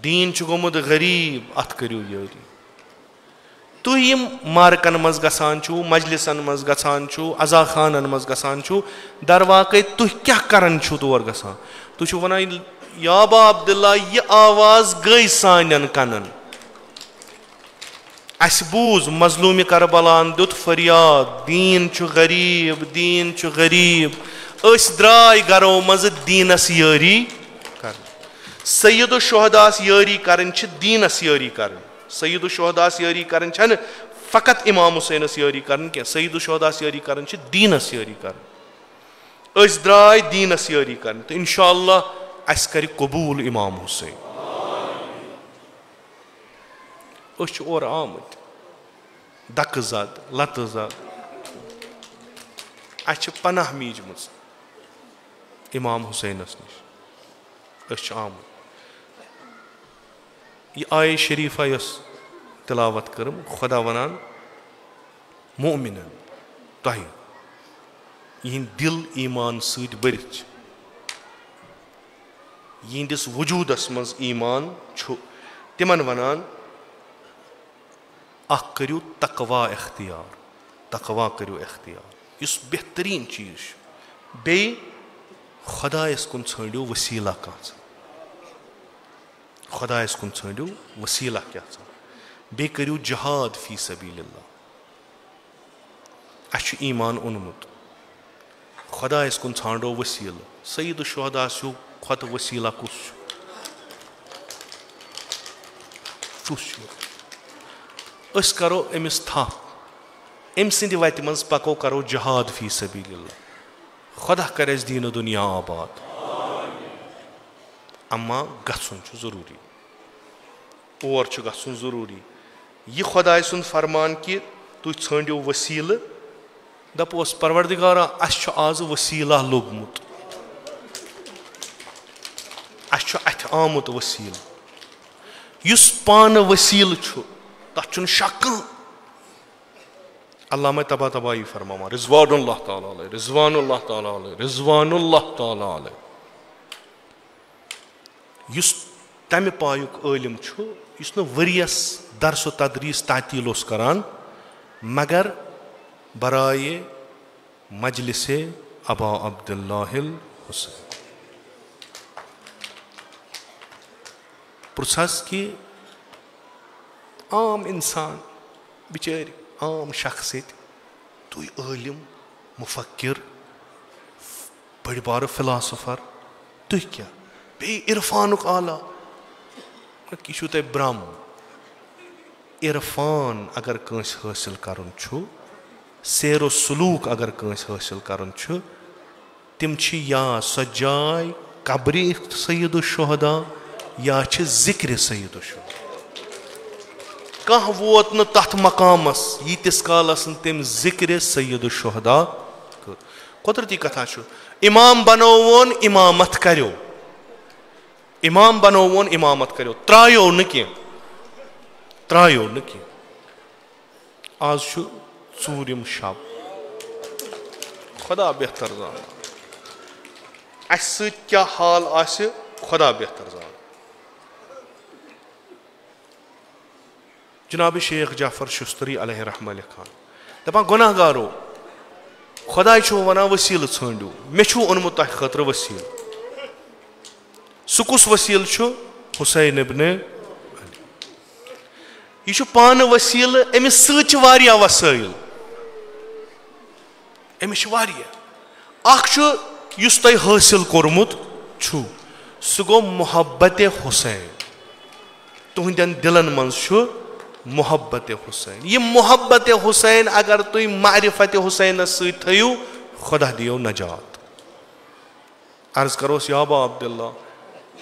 दीन गोमुत गरीब अत करू यारी तुह यम मार्कन मज गसान छु मजलिसन मज गसान छु अजा खानन मज गसान छु दरवाक़े तुह क्या करन छु तोर गसान तुह छु वनान या बा अब्दुल्ला ये आवाज गई सानन कनन अस बूज मजलूम करबलान दुत फरियाद दीन छु गरीब अस द्राय गरो मज दीनस यारी कर सैयद शुहदास यारी करन छ दीनस यारी करन सईद शुहदास यारी करन छन फकत इमाम हुसैनस यारी करन क्या सईद शुहदास यारी करन छ दीनस यारी करन अस द्राय दीनस यारी करन तो इंशाअल्लाह अस कर कबूल इमाम हुसैन अस और आमत दक जद लत जद अस पनाह मीजमज इमाम हुसैनस निश अस आमत ये आय शरीफा यस तिलावत करम खुदा वनान मोमिनन तह यहंद दिल ईमान सत भरित यहंदिस वजूदस मज ईमान छु तिमन वनान अख करियो तकवा करियो इख्तियार इस बेहतरीन चीज बे खुदायस कुन छड़ियो वसीला कह खुदायस कुन छड़ियो वसीला क्या बे करियो जहाद फी सबीलिल्लाह अश ईमान ओनमुत खुदायस कुन छाड़ो वसील सईद शुहदा खुद वसीला कुस अस करो अमिस थप अम सिंद वत मज पको करो जहाद फी सबीलिल्लाह खुदा कर दीन दुनिया आबाद अम्मा गछुन जरूरी और गछुन जरूरी यह खुदाय सुंद फरमान कि तुम छो वसील दपोस परवरदिगारा अस आज वसीला लोबमुत अस अथ आमुत वसील युस पान वसील तथ शक अल्लामा तबा तबाई फरमावा रिजवानुल्लाह ताला अलैह रिजवानुल्लाह ताला अलैह रिजवानुल्लाह ताला अलैह युस तमे पायुक इल्म छु युस न वरियस दर्स तदरीस तातील ओस करान मगर बराए मजलिसे अबा अब्दुल्लाहिल हुसैन पुरसस कि आम इंसान बिचार आम शख्स तुम इल्म मुफक्किर बड़ बार फिलासफर तुम क्या बे इरफानुक आला यह तुम ब्रह्म इरफान अगर कंस हासिल करन छु सैरो सलूक अगर कंस हासिल करन छु तिम छी या सो जाय कब्र सय्यद शुहदा या छी जिक्र सय्यद शुहदा कह वोत न तथ मकामस यीतिस कालस तम जिक्र सय्यद शुहदा कुदरती कथा छु इमाम बनोवन इमामत करो इमाम बनोवन इमामत करो त्रायो न आज छु चूरिम शब खुदा बेहतर जान अस क्या हाल आसे खुदा बेहतर जान जनाब शेख जाफर शुस्तरी अलैहि रहमत लिखान दपान गुनाहगारो खुदा वना वसील छो मे ओनमुत तह खतर वसील सह कुस वसील हुसैन इब्ने अली यह पान वसील अमिस सत वसाइल अमिस युस तय हासिल कोरमुत छु सु गो मोहब्बत हुसैन तुहंदन दिलन मन छु मोहब्बत हुसैन ये मोहब्बत हुसैन अगर तुम मारिफत हुसैन सहित थयु खुदा दियो नजात अर्ज करोस या बा अब्दुल्ला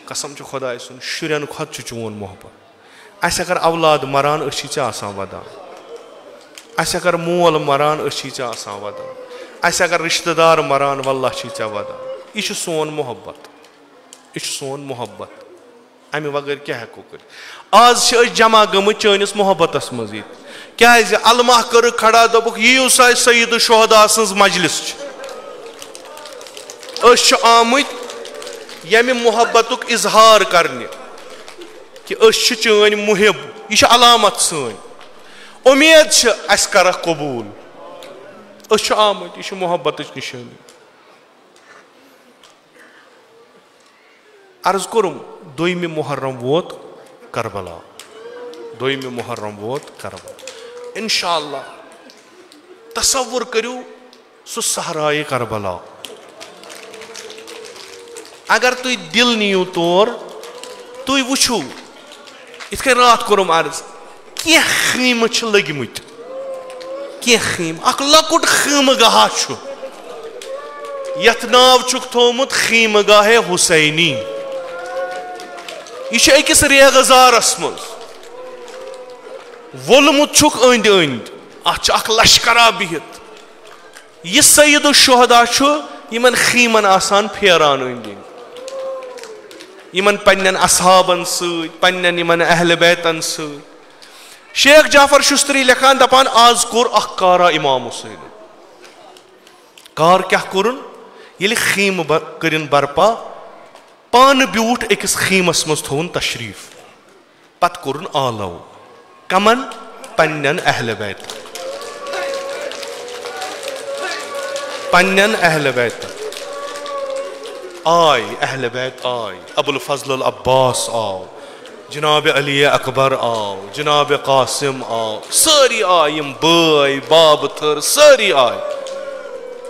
कसम छु खुदा सुन शुरन खत छु चोन मोहब्बत अस अगर औलाद मरान अशी चा आसान वदान अस अगर मोल मरान अशी चा आसान वदान अस अगर रिश्तेदार मरान वल्लाह छी चा वदान यह सोन मोहब्बत यह सोन मोहब्बत अमे वगर क्या हेको कर आज जमा गमत चनिस मोहब्बतस मज क्या अलमाह कर खड़ा दोपुक यू सा सईद शुहदा सज मजलिस आमुत यमे मोहब्बतुक इजहार करने कि चन मुहिब यह अलामत सन उम्मीद अस कर कबूल आमुत यह मोहब्बत निशानी अर्ज कोरुम दोयम मुहर्रम वोत करबला दोयम मुहर्रम वोत करबला इंशाअल्लाह तसव्वुर करू सु सहराए करबला अगर तुम दिल नीयू तौर तुम वुचू इत रात कोरुम अर्ज क्या खीम लगमुत क्या खीम अख लकुट खीम गाह यथ नाव छुक थोमुत खीम गाहे हुसैनी यह अकिस रेगजारस मज वोलमुत छुक अंद अंद अख लश्करा बिहित यह सईद शुहदा यमन खीमन आसान फेरान अंद अंद यमन पन्नन असहाबन सत पन्नन यमन अहल बैतन सत शेख जाफर शुस्तरी लिखान दपान आज कोर अख कारा इमाम हुसैन कार क्या कोरुन यदि खीम करिन बरपा पान ब्यूठ अकिस खीमस मज थोन तशरीफ पत कोरुन आलव कमन पन्नन अहल बैत पन्नन अहल बैत आय अहल बैत आय अबुल फजल अब्बास आओ जनाब अली अकबर आओ जनाब कासिम आओ सारी आय यम बय बाब थर सारी आय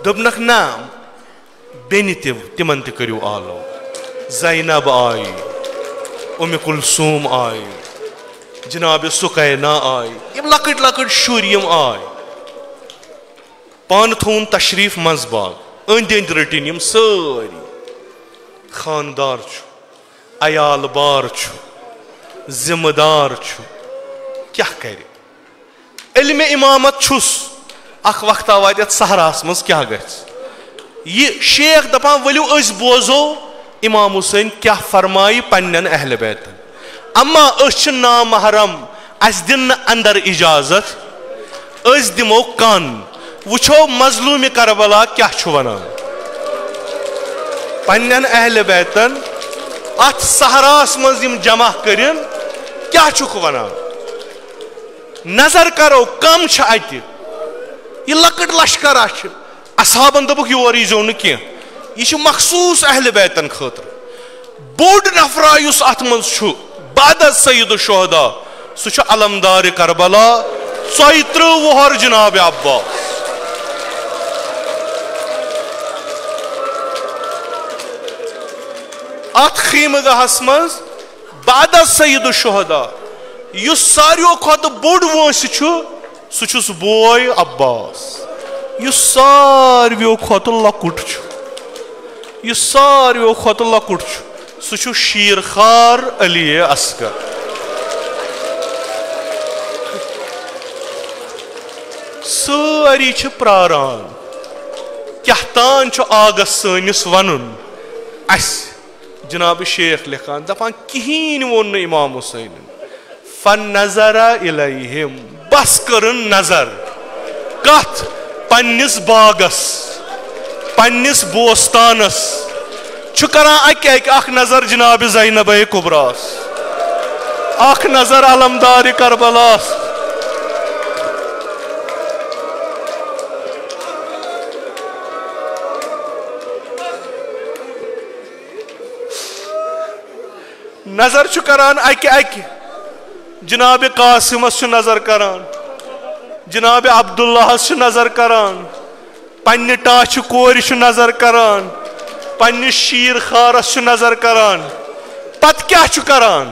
दबनक नाम बेनि तिमन त करियो आलो ज़ैनब आई उम्मे कुलसूम आई जनाब सुकैना आई यम लकट लकट शुर यम आय पान थोन तशरीफ मजबाग अंद अंद रटिन यम सारी खानदार अयाल बार जिम्मेदार क्या कर इल्मे इमामत छुस अख वक्ता वात सहरास मज क्या गछ यह शेख दपान वलियो अस बोजो इमाम हुसैन क्या फरमाई पन्नन अहल बैतन अम्मा अस नामहरम अस दिन अंदर इजाजत अस दिमो कान वुछो मजलूम करबला क्या वनान पन्नन अहल बैतन अत सहरास मज जमा करिन क्या वनान नजर करो कम अत यह लकट लश्करा असहाबन दोपुक योर यीजो न कह यह मखसूस अहल बैतन खतर बोड नफरा युस अत मज बाद सईद शुहदा सह अलमदार करबला 30 वुहर जनाब अब्बास अत खीमगाहस मज बाद सईद शुहदा युस सारियों खत बोड वंस सह बोय अब्बास युस सारियों खत लकुट युस सारियों खत लकुट सह शीरखार अली असगर सारी प्रारान क्या तान आगस सनिस वनुन अस जनाब शेख लिखान दपान कहीं वोन इमाम हुसैन फन नजरा इलैहिम बस करन नजर कथ पन्निस बागस पन्निस बोस्तानस करा अख नजर जनाब ज़ैनब कुबरास अख नजर अलमदार करबलास नजर करान जनाब कासिमस नजर करान जनाब अब्दुल्लाहस नजर करान पन्ने टाछ कोर नजर करान पन्निस शीर खारस नजर करान पत क्या करान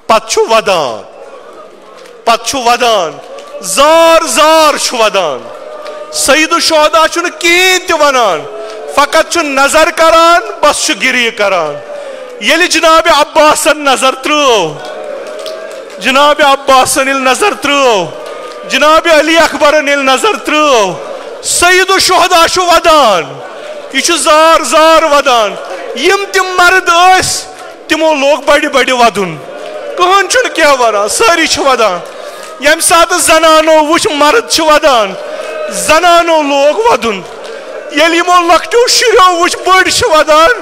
पत वदान जार जार वदान सईद शुहदा कहें त वनान फकत नजर करान बस गिरी करान ये जनाब अब्बासन नजर त्रो जनाब अब्बासन नजर त्रो जनाब अली अकबरन नजर त्रो सईद शुहदा वदान यह जार जार वदान यम तम मर्द तिमो लोग बड़े बड़े वदुन कहन क्या वनान सारी वदान यम सात जनानो वुच मर्द वदान जनानो लोग वदुन येल यमो लकटो शुरो वुच बड़ वदान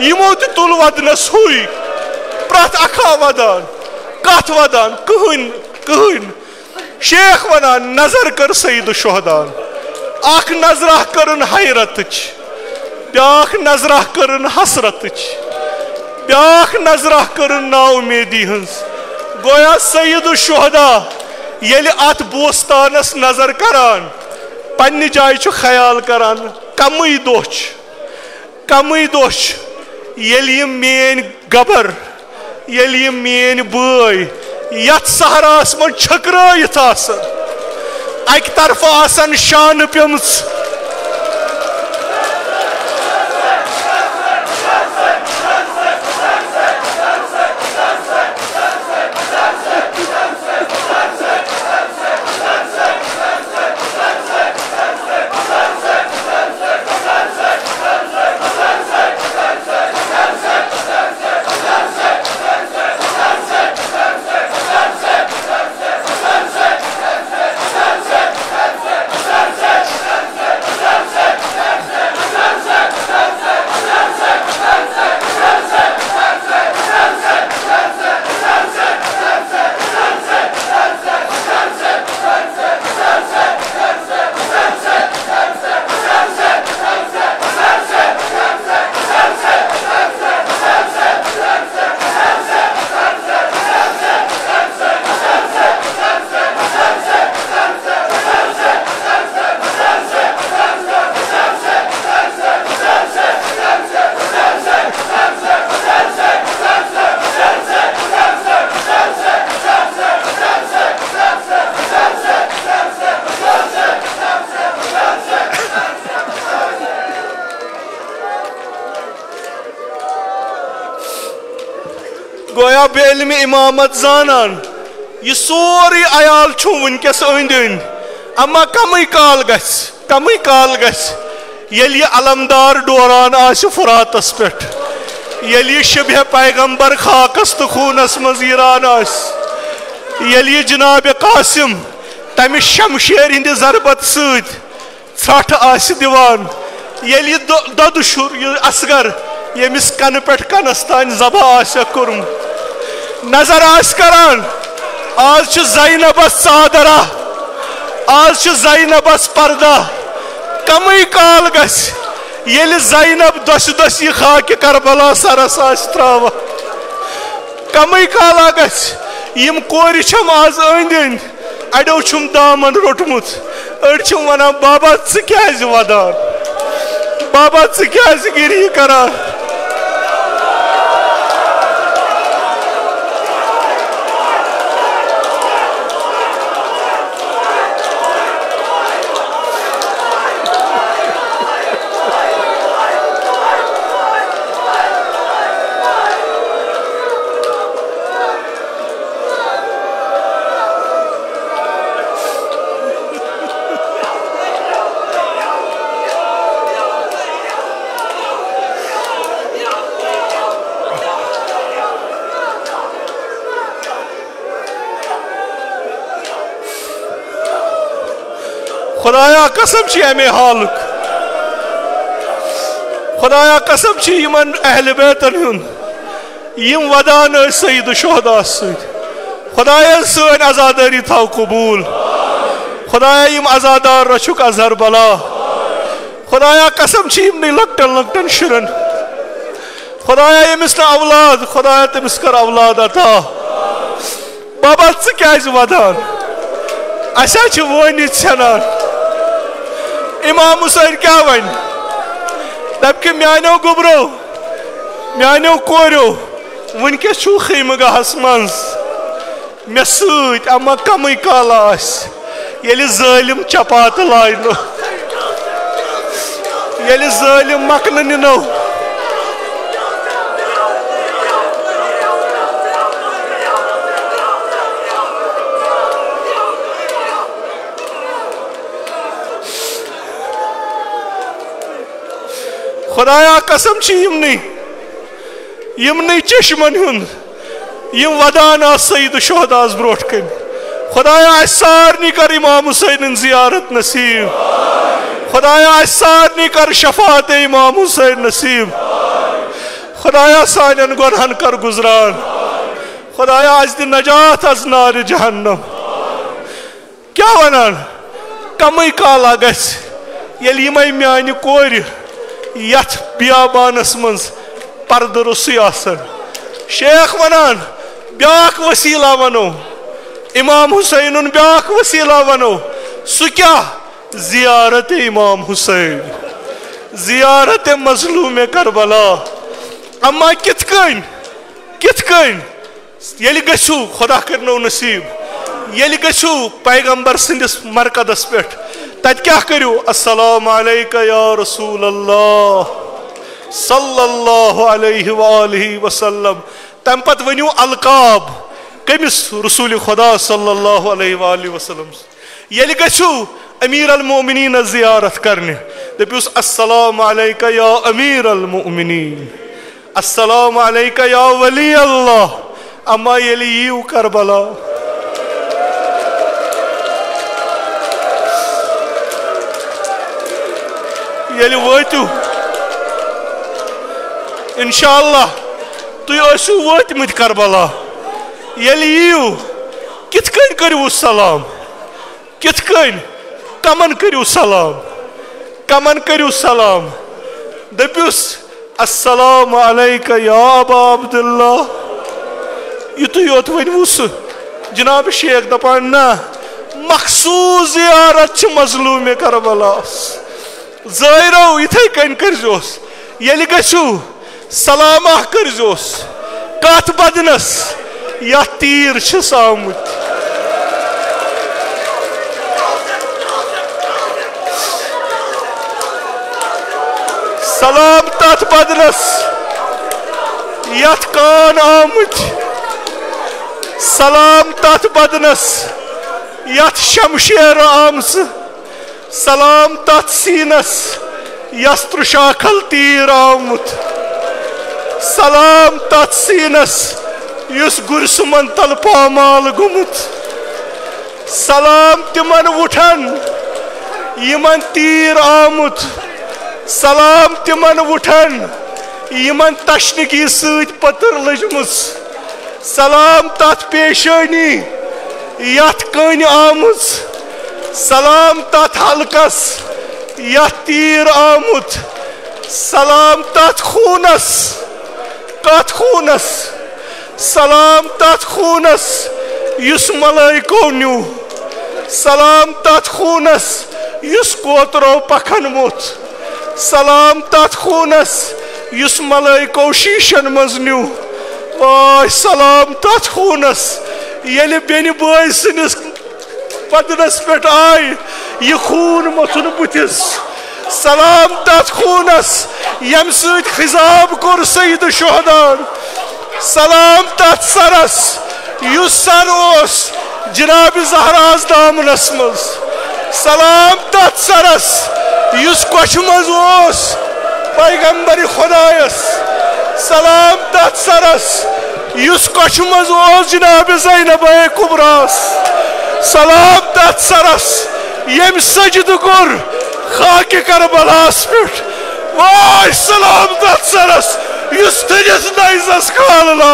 यमो तुल वदनस हुई प्रत अखा वदान कथ वदान कहन शेख वनान नजर कर सईद शुहदान अख नजरा करन हैरत ब्याख नजरा करन हसरत ब्याख नजरा करन नाउमेदी हंस गोया सईद शुहदा येल अत बोस्तानस नजर करान पन्नी जाय ख्याल करान कमुई दोच येल मेन गबर येल मेन बय यथ सहरास मन छकरायित आसन अक तरफ आसन शान पेमच गोया बेलम इमामत जानान यह सोरी अयाल वनकस अंद अमा कम काल गल अलमदार डोरान फुरातस पे ये शबह पैगंबर खाकस तो खूनस मजीरान ये जनाब कासिम तमिस शमशेर हिंद जरबत सठ दिवान ये ददुशुर असगर यमिस कन पे कनस तान जबा कोर्म नजर करान आज ज़ैनबस चादरा आज ज़ैनबस पर्दा कमई काल गस येल ज़ैनब दस दस यह खाक करबला सरस त्राव कमई काला गस यम कोर आज अंद अड़ो दामन रोटमुत अड़ वनान बाबा क्या वदान बाबा क्या गिरी करान खुदाया कसम अमे हालुक खुदाया कसम यमन अहल बैतन यम वदान सईद शुहदा खुदाया सन आजादारी थाव कबूल खुदाया यम आजादार रचुक अजहर बला खुदाया कसम यमन लकटन लकटन शुरन खुदाया यमिस न औलाद खुदाया तमिस कर औलाद अता बाबा क्या वदान असा वन छान इमाम हुसैन क्या वन दबके म्यानो गुबरो म्यानो कोरो वनकस छु खैमगाहस मंज मे सत अमा कम काल ये जालिम चपात लायनो ये जालिम मकन निनो खुदाया कसम यमन चश्मन हुंद यम वदान सईद शोहदास ब्रोट कन खुदाया सारनी कर इमाम हुसैन जियारत नसीब खुदाया सारनी कर शफात इमाम हुसैन नसीब खुदाया सानन गुनहन कर गुजरान खुदाया आज दिन नजात अज नार जहन्नम क्या वनान कम काला गस यलि यमै म्यानि कोर यथ बियाबानस मज पर्द रुसुई आसन शेख वनान ब्याक वसीला वनो इमाम हुसैन ब्याक वसीला वनो सु क्या जियारत इमाम हुसैन जियारत मजलूम करबला अम्मा कित कन यलि गछु खुदा करनो नसीब यलि गछु पैगंबर सिंदिस मरकदस पेट तत क्या करू अस्सलाम अलैका या रसूल अल्लाह सल्लल्लाहु अलैहि वालैहि वसल्लम तम पत वनियो अलकाब कमिस रसूल खुदा सल्लल्लाहु अलैहि वालैहि वसल्लम यलि गछु अमीर अल मोमिनीन जियारत करने दपियुस अस्सलाम अलैका या अमीर अल मोमिनीन अस्सलाम अलैका या वली अल्लाह अम्मा यलि यू करबला यलि वतु इंशाअल्लाह तुसु वतमत करबला यलि यू कित कन करू सलाम कित कन कमन करू सलाम दपियुस अस्सलाम अलैका या अबा अब्दुल्लाह युत योत वनवुस जनाब शेख दपान ना मखसूस जियारत मजलूम करबला ज़ायरो इथे कन करजोस यलि गछु सलामा करजोस कथ बदनस या तीर छस आमुत सलाम तथ बदनस यथ कान आमुत सलाम तथ बदनस यथ शमशेर आमस सलाम तथ सीनस यस्त्र शाखल तीर आमुत सलाम तथ सीनस युस गुरसुमन तल पामाल गुमुत सलाम तिमन उठन यमन तीर आमुत सलाम तिमन उठन यमन तशनगी सत पतर लजमुस सलाम तथ पेशानी यथ कन आमुत सलाम तथ हल्कस यथ तीर आमुत सलाम तथ खूनस कथ खूनस सलाम तथ खूनस युस मलाइको न्यू सलाम तथ खूनस युस कोतरो पखनमुत सलाम तथ खूनस युस मलाइको शीशन मज न्यू वाय सलाम तथ खूनस यलि बेनि बाय सिनिस बदनस पे आय यह खून मथुन बुथिस सलाम तथ खूनस यम सत खिजाब कोर सईद शोहदान सलाम तथ सरस युस सर ओस जनाब जहराज दामनस मज सलाम तथ सरस युस कोश मज ओस पैगंबर खुदायस सलाम तथ सरस युस कोश मज ओस जनाब ज़ैनब कुबरास सलाम तथ सरस यम सजद कोर खाके करबलास पेट वाय सलाम तथ सरस use तजस नाइजस खालना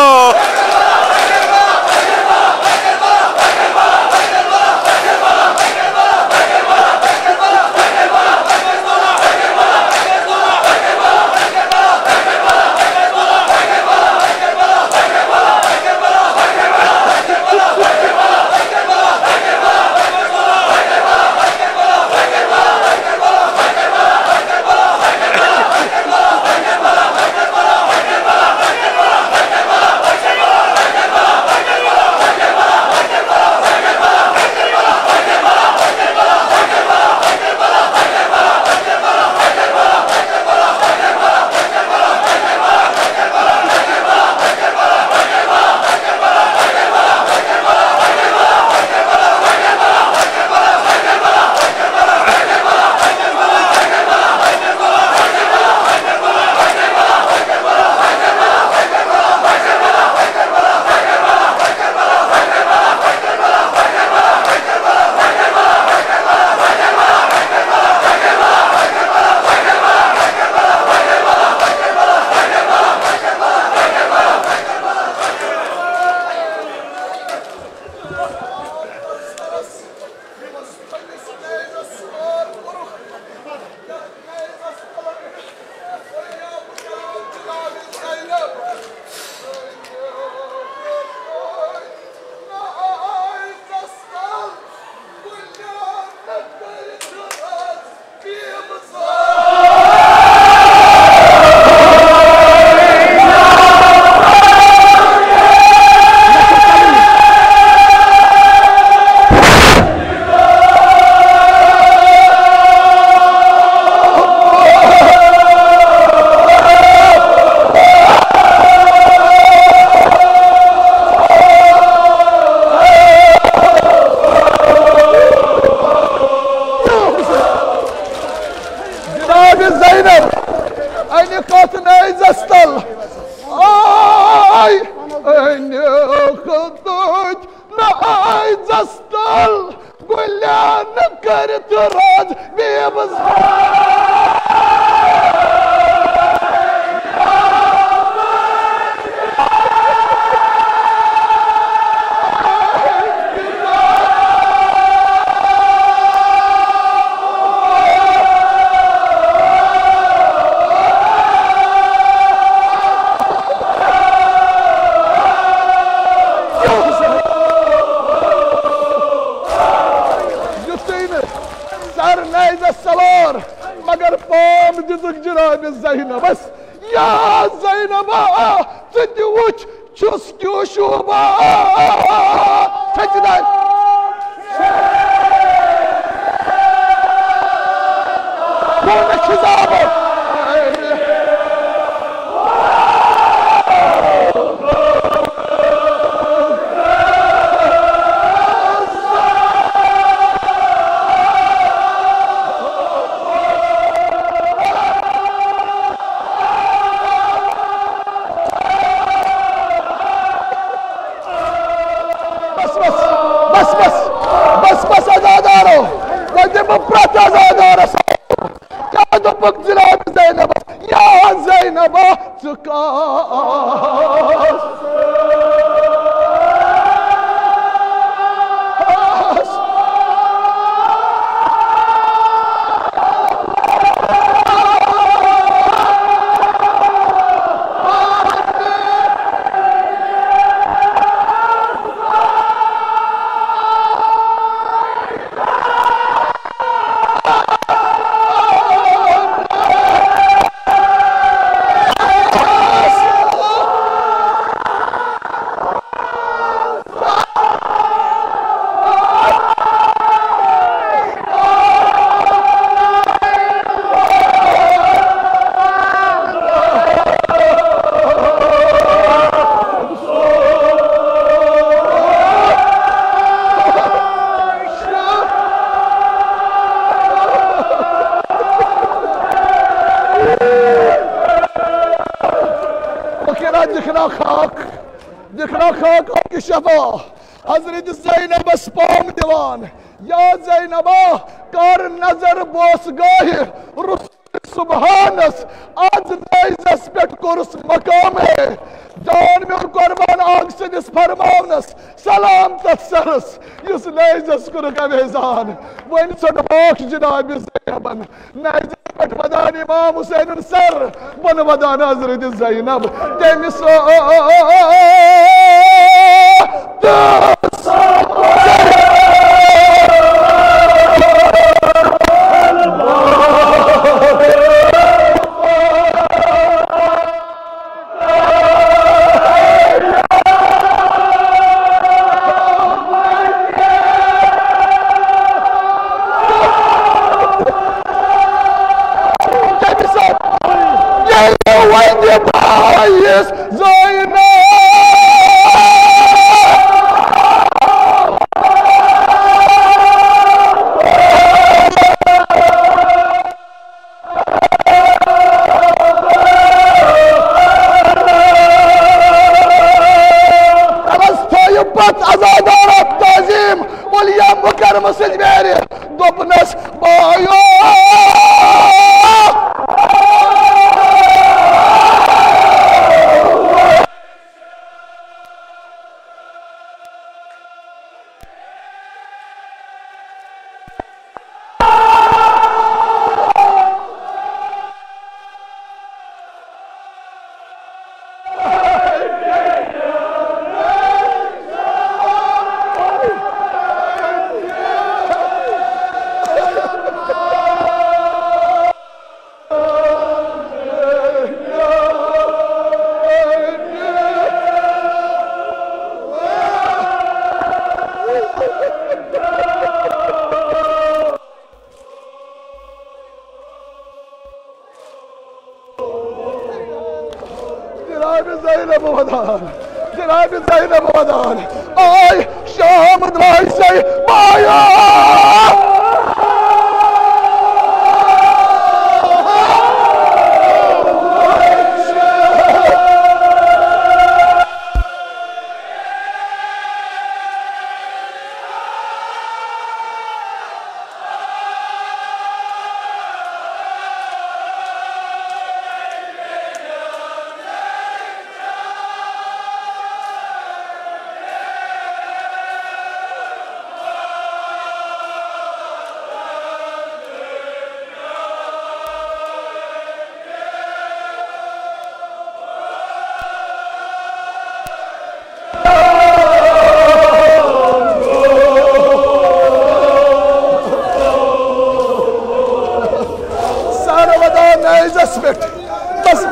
Zastol. Ay, khudut na ay Zastol. Gulyan karit rad bebaz. मगर पाम दिजुक जनाब ज़ैनबस या ज़ैनबा तुझ वुच छुस क्यों शोभा सजदा कौन खिजाब जनाब ज़ैनब या ज़ैनब चुका दिखना खाक आपकी शफा हजरत ज़ैनब स्पाम दीवान या ज़ैनबा कर नजर बोस गाहे सुबहानस आज नैज़स पेट कुर्स मकाम है जान में कुर्बान आग से दिस फरमावनस सलाम तत्सरस युस नैज़स कुर कवेजान वन सटबाक जनाब ज़ैनबन नैज़स पेट वदान इमाम हुसैन सर बन वदान हजरत ज़ैनब तेमिस जनाब ज़ैनब वदान आय शाम द्राई से माया नाइजस पे बस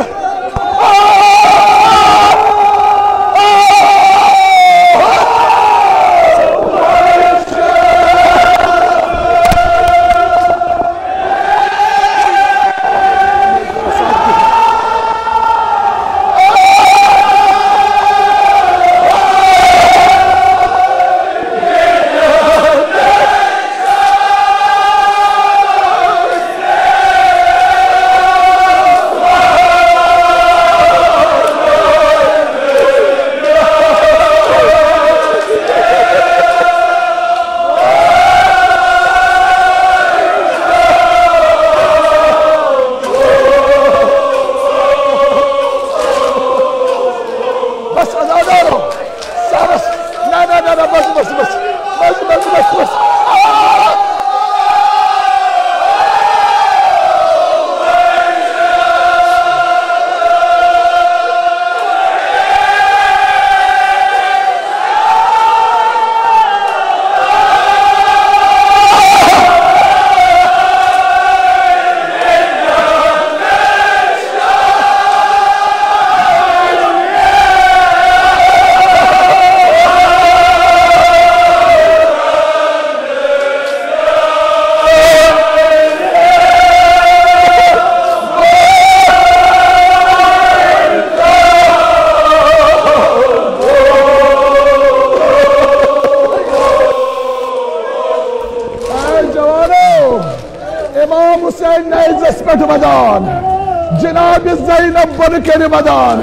जनाब ज़ैनब बन कर मदान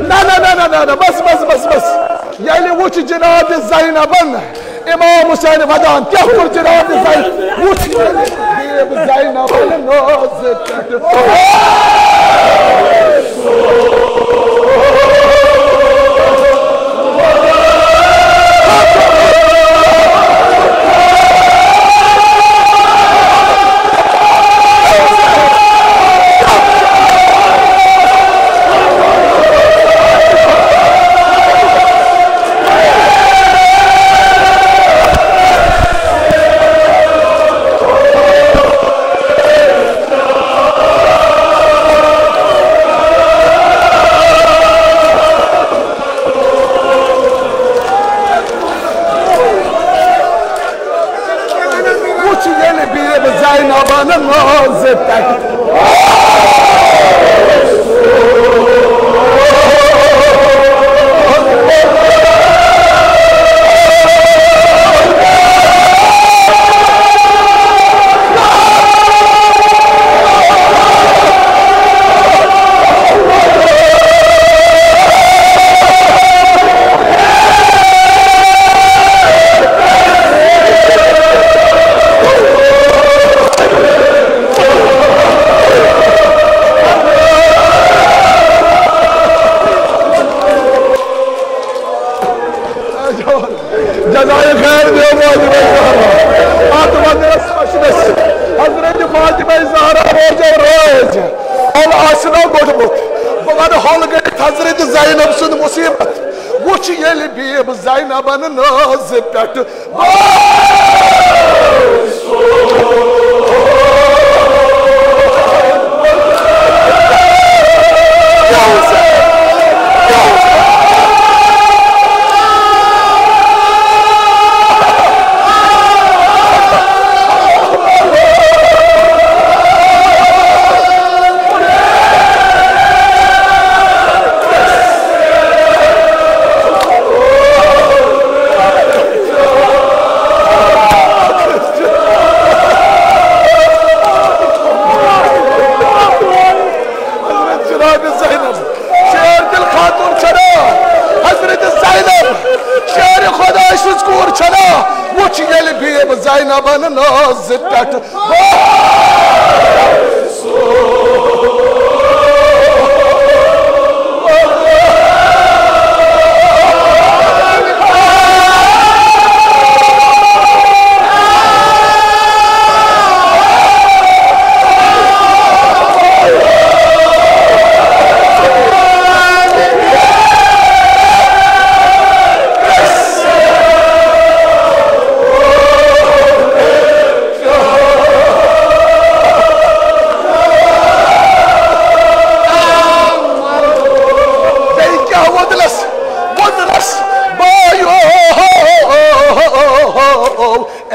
ना ना ना ना ना बस बस बस बस ये वो जनाब ज़ैनबन इमाम हुसैन मदान क्या कर जनाब ज़ैनबन नाज़ पेट ज़ैनबन नाज़ पेट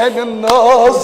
अमि नाज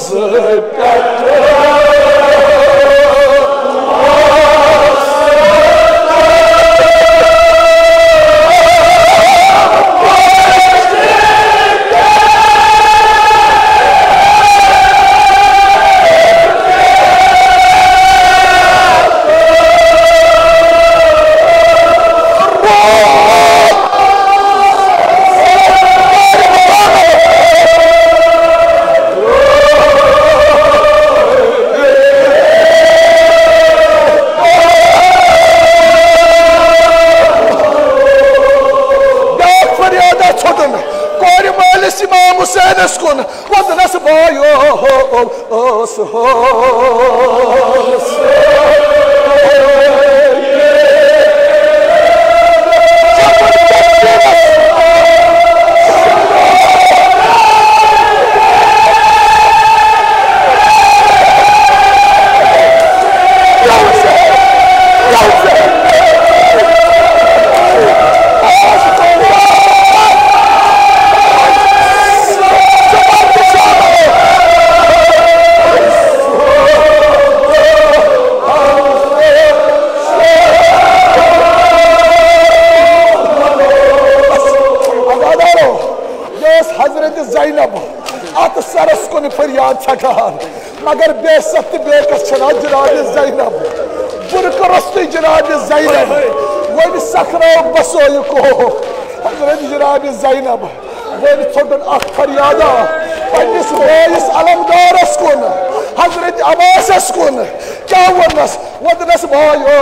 Husayn وضنس بايوس फरियाद छठान मगर बेसत बेकस छना जनाब ज़ैनब बुरकरस्ती जनाब ज़ैनब वन सखरा बसोय को हजरत जनाब ज़ैनब वन छोटन अख फरियादा पन्निस वाइस अलमदारस कुन हजरत अब्बास कुन क्या वनस वदनस भायो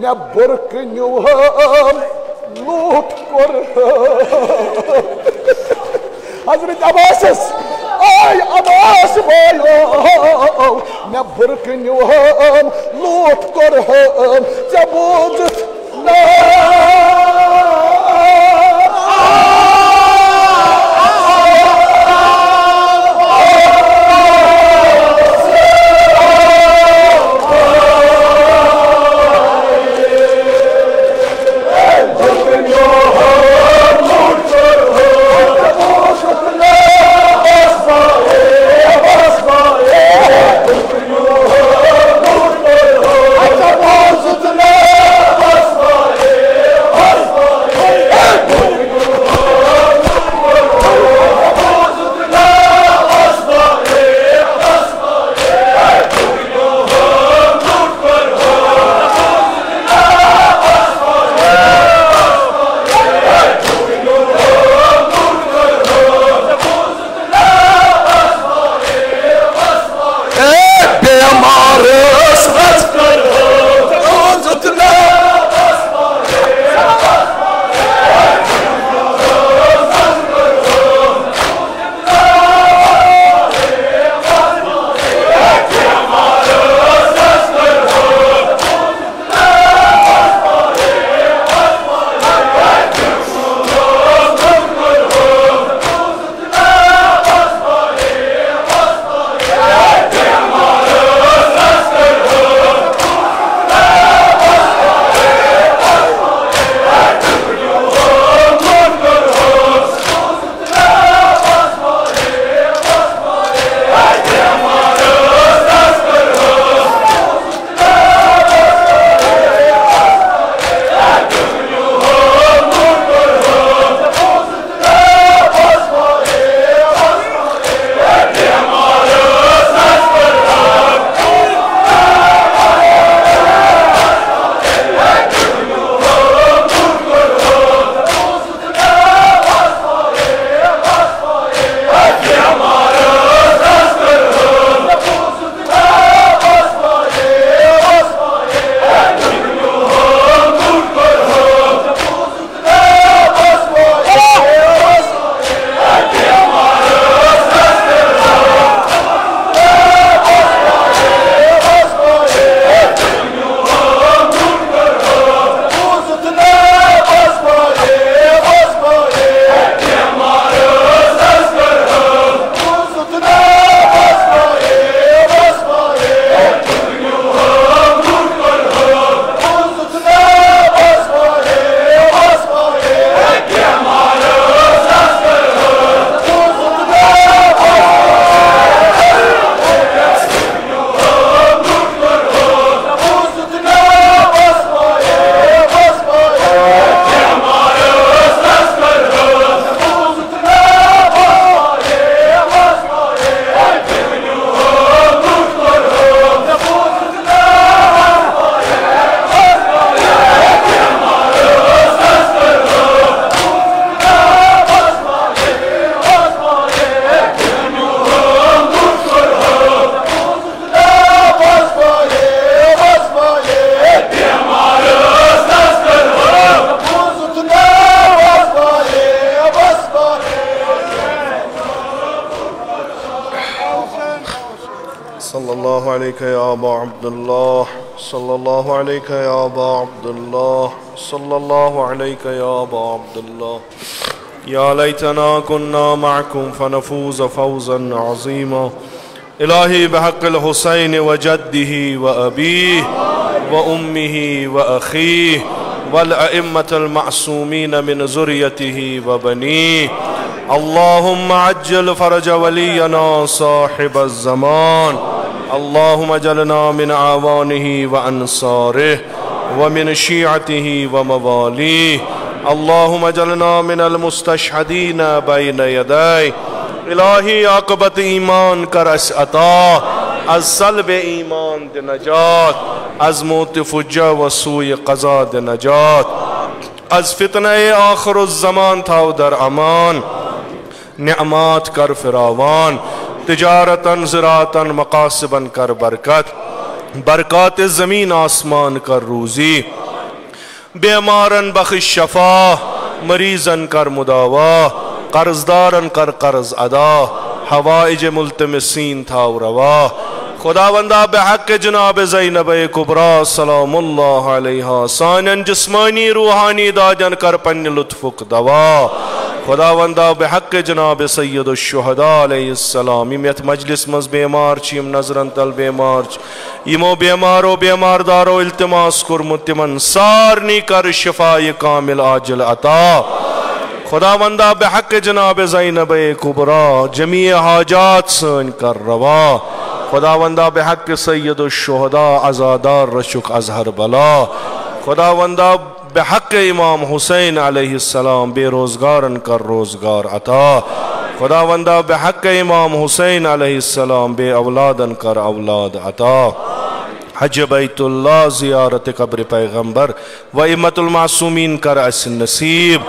न बुरकन्यु लूट कर हजरत Abbas ay Abbas boyo ne burkünühüm lut korhüm cabuzut na अलैका या अबा अब्दुल्लाह, सल्लल्लाहु अलैका या अबा अब्दुल्लाह, सल्लल्लाहु अलैका या अबा अब्दुल्लाह। या लैतना कुन्ना मअकुम फनफूज़ फौज़न अज़ीमा। इलाही बहक़्क़िल हुसैन व जद्दिही व अबीही व उम्मिही व अख़ीही वल अइम्मतिल मअसूमीन मिन ज़ुर्रियतिही व बनीही। अल्लाहुम्मा अज्जिल फ़रज वलियना साहिबज़ ज़मान। अल्लाहुम्मा जलना मिन आवानिही व अंसारिही व मिन शियअतिही व मवालीही। अल्लाहुम्मा जलना मिनल मुस्तशहदीन बैन यदैहि। इलाही आक़िबत ईमान कर अस अता, अज़ सल्ब ईमान दे नजात, अज़ मौत फुज्जा व सूए क़ज़ा दे नजात, अज़ फितने आख़िरुज़्ज़मान थाव दर अमान। निअमात कर फिरावान, तिजारतन ज़राअतन मक़ासिबन कर बरकत, बरक़ात ज़मीन आसमान कर रूज़ी। बेमारन बख़्श शफ़ा, मरीज़न कर मुदावा, कर्ज़दारन कर कर्ज़ अदा, हवाइज मुल्तमिसीन थाव रवा। खुदावंदा बेहक़ जनाब ज़ैनब कुबरा सलामुल्लाह अलैहा सानन जिस्मानी रूहानी दाजन कर पन्न लुत्फ़ुक दवा। खुदावंदा बेहक़ जनाब सैयदुश शुहदा अलैहिस्सलाम यम यथ मजलिस मज़ बेमार छ, यम नज़रन तल बेमार छ, यमो बेमारो बेमारदारो इल्तिमास कुर्मुत तिमन सारनी कर शिफ़ाए कामिल आजिल अता। खुदावंदा बेहक़ जनाब ज़ैनब कुबरा जमी हाजात सन कर रवा। खुदावंदा बेहक़ सैयदुश शुहदा अज़ादार रशुक अज़हर बला। खुदावंदा बेहक़ इमाम हुसैन अलैहिस्सलाम बेरोज़गारन कर रोज़गार अता। खुदावंदा बेहक़ इमाम हुसैन अलैहिस्सलाम बे औलादन कर औलाद अता। हज बैतुल्लाह ज़ियारत कब्र पैगम्बर व इम्मतुल मासूमीन कर अस नसीब।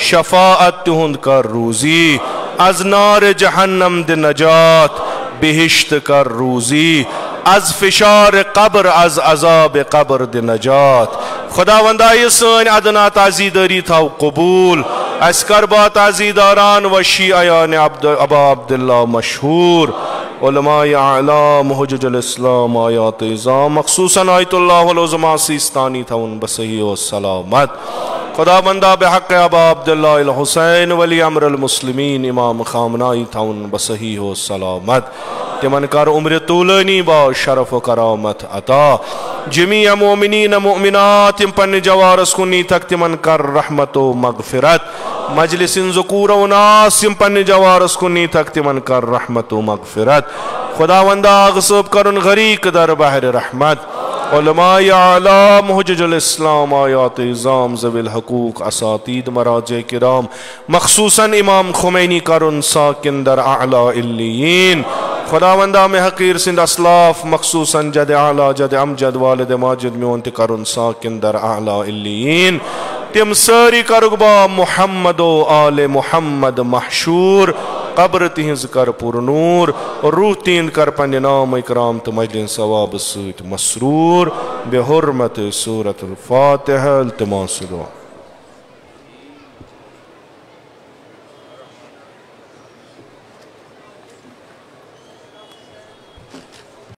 शफ़ाअत तुहुंद कर रूज़ी, अज़ नार जहन्नम दे नजात, बिहिश्त कर रूज़ी, अज़ फिशार कब्र अज़ अज़ाब कब्र दे नजात। खुदावंदा ये सन अदना ताज़ीदारी थाव कबूल, अस कर बा ताज़ीदारान व शियायान अबा अब्दुल्लाह मशहूर। उलमाए आलाम हुज्जतुल इस्लाम आयात इज़ाम मख़सूसन आयतुल्लाहुल उज़्मा सिस्तानी था उन बसही व सलामत। खुदावंदा बेहक़ अबा अब्दुल्लाह अल हुसैन वली अम्रुल मुस्लिमीन इमाम ख़ामनाई था उन बसही व सलामत। तिमन कर उम्र तूलनी बा शरफ व करामत अता। जमी मोमिनीन मोमिनात तिम पन्न जवारस कुनी तक तिमन कर रहमत व मग़फ़िरत। मजलिसिन ज़ुकूर व नास तिम पन्न जवारस कुनी तक तिमन कर रहमत व मग़फ़िरत। खुदावंदा अग़सब करन गरीक दर बहर रहमत। उलमाए आलाम हुज्जतुल इस्लाम आयात इज़ाम ज़विल हक़ूक़ असातीद मराजे किराम मख़सूसन इमाम खुमैनी करन साकिन दर आला इल्लियीन। खुदावंदा में हक़ीर सिंध असलाफ मख़सूसन जद आला जद अमजद वालिद माजिद में उनत करन साकिन दर आला इल्लियीन। तिम सारी करगबा मुहम्मद व आले मुहम्मद महशूर, कब्र तिहिंज कर पुरनूर, रूह तीन कर पन्ने नाम इकराम तो मजलिस सवाब सूत मसरूर। बेहुर्मत सूरतुल फातिहा इल्तिमास दुआ।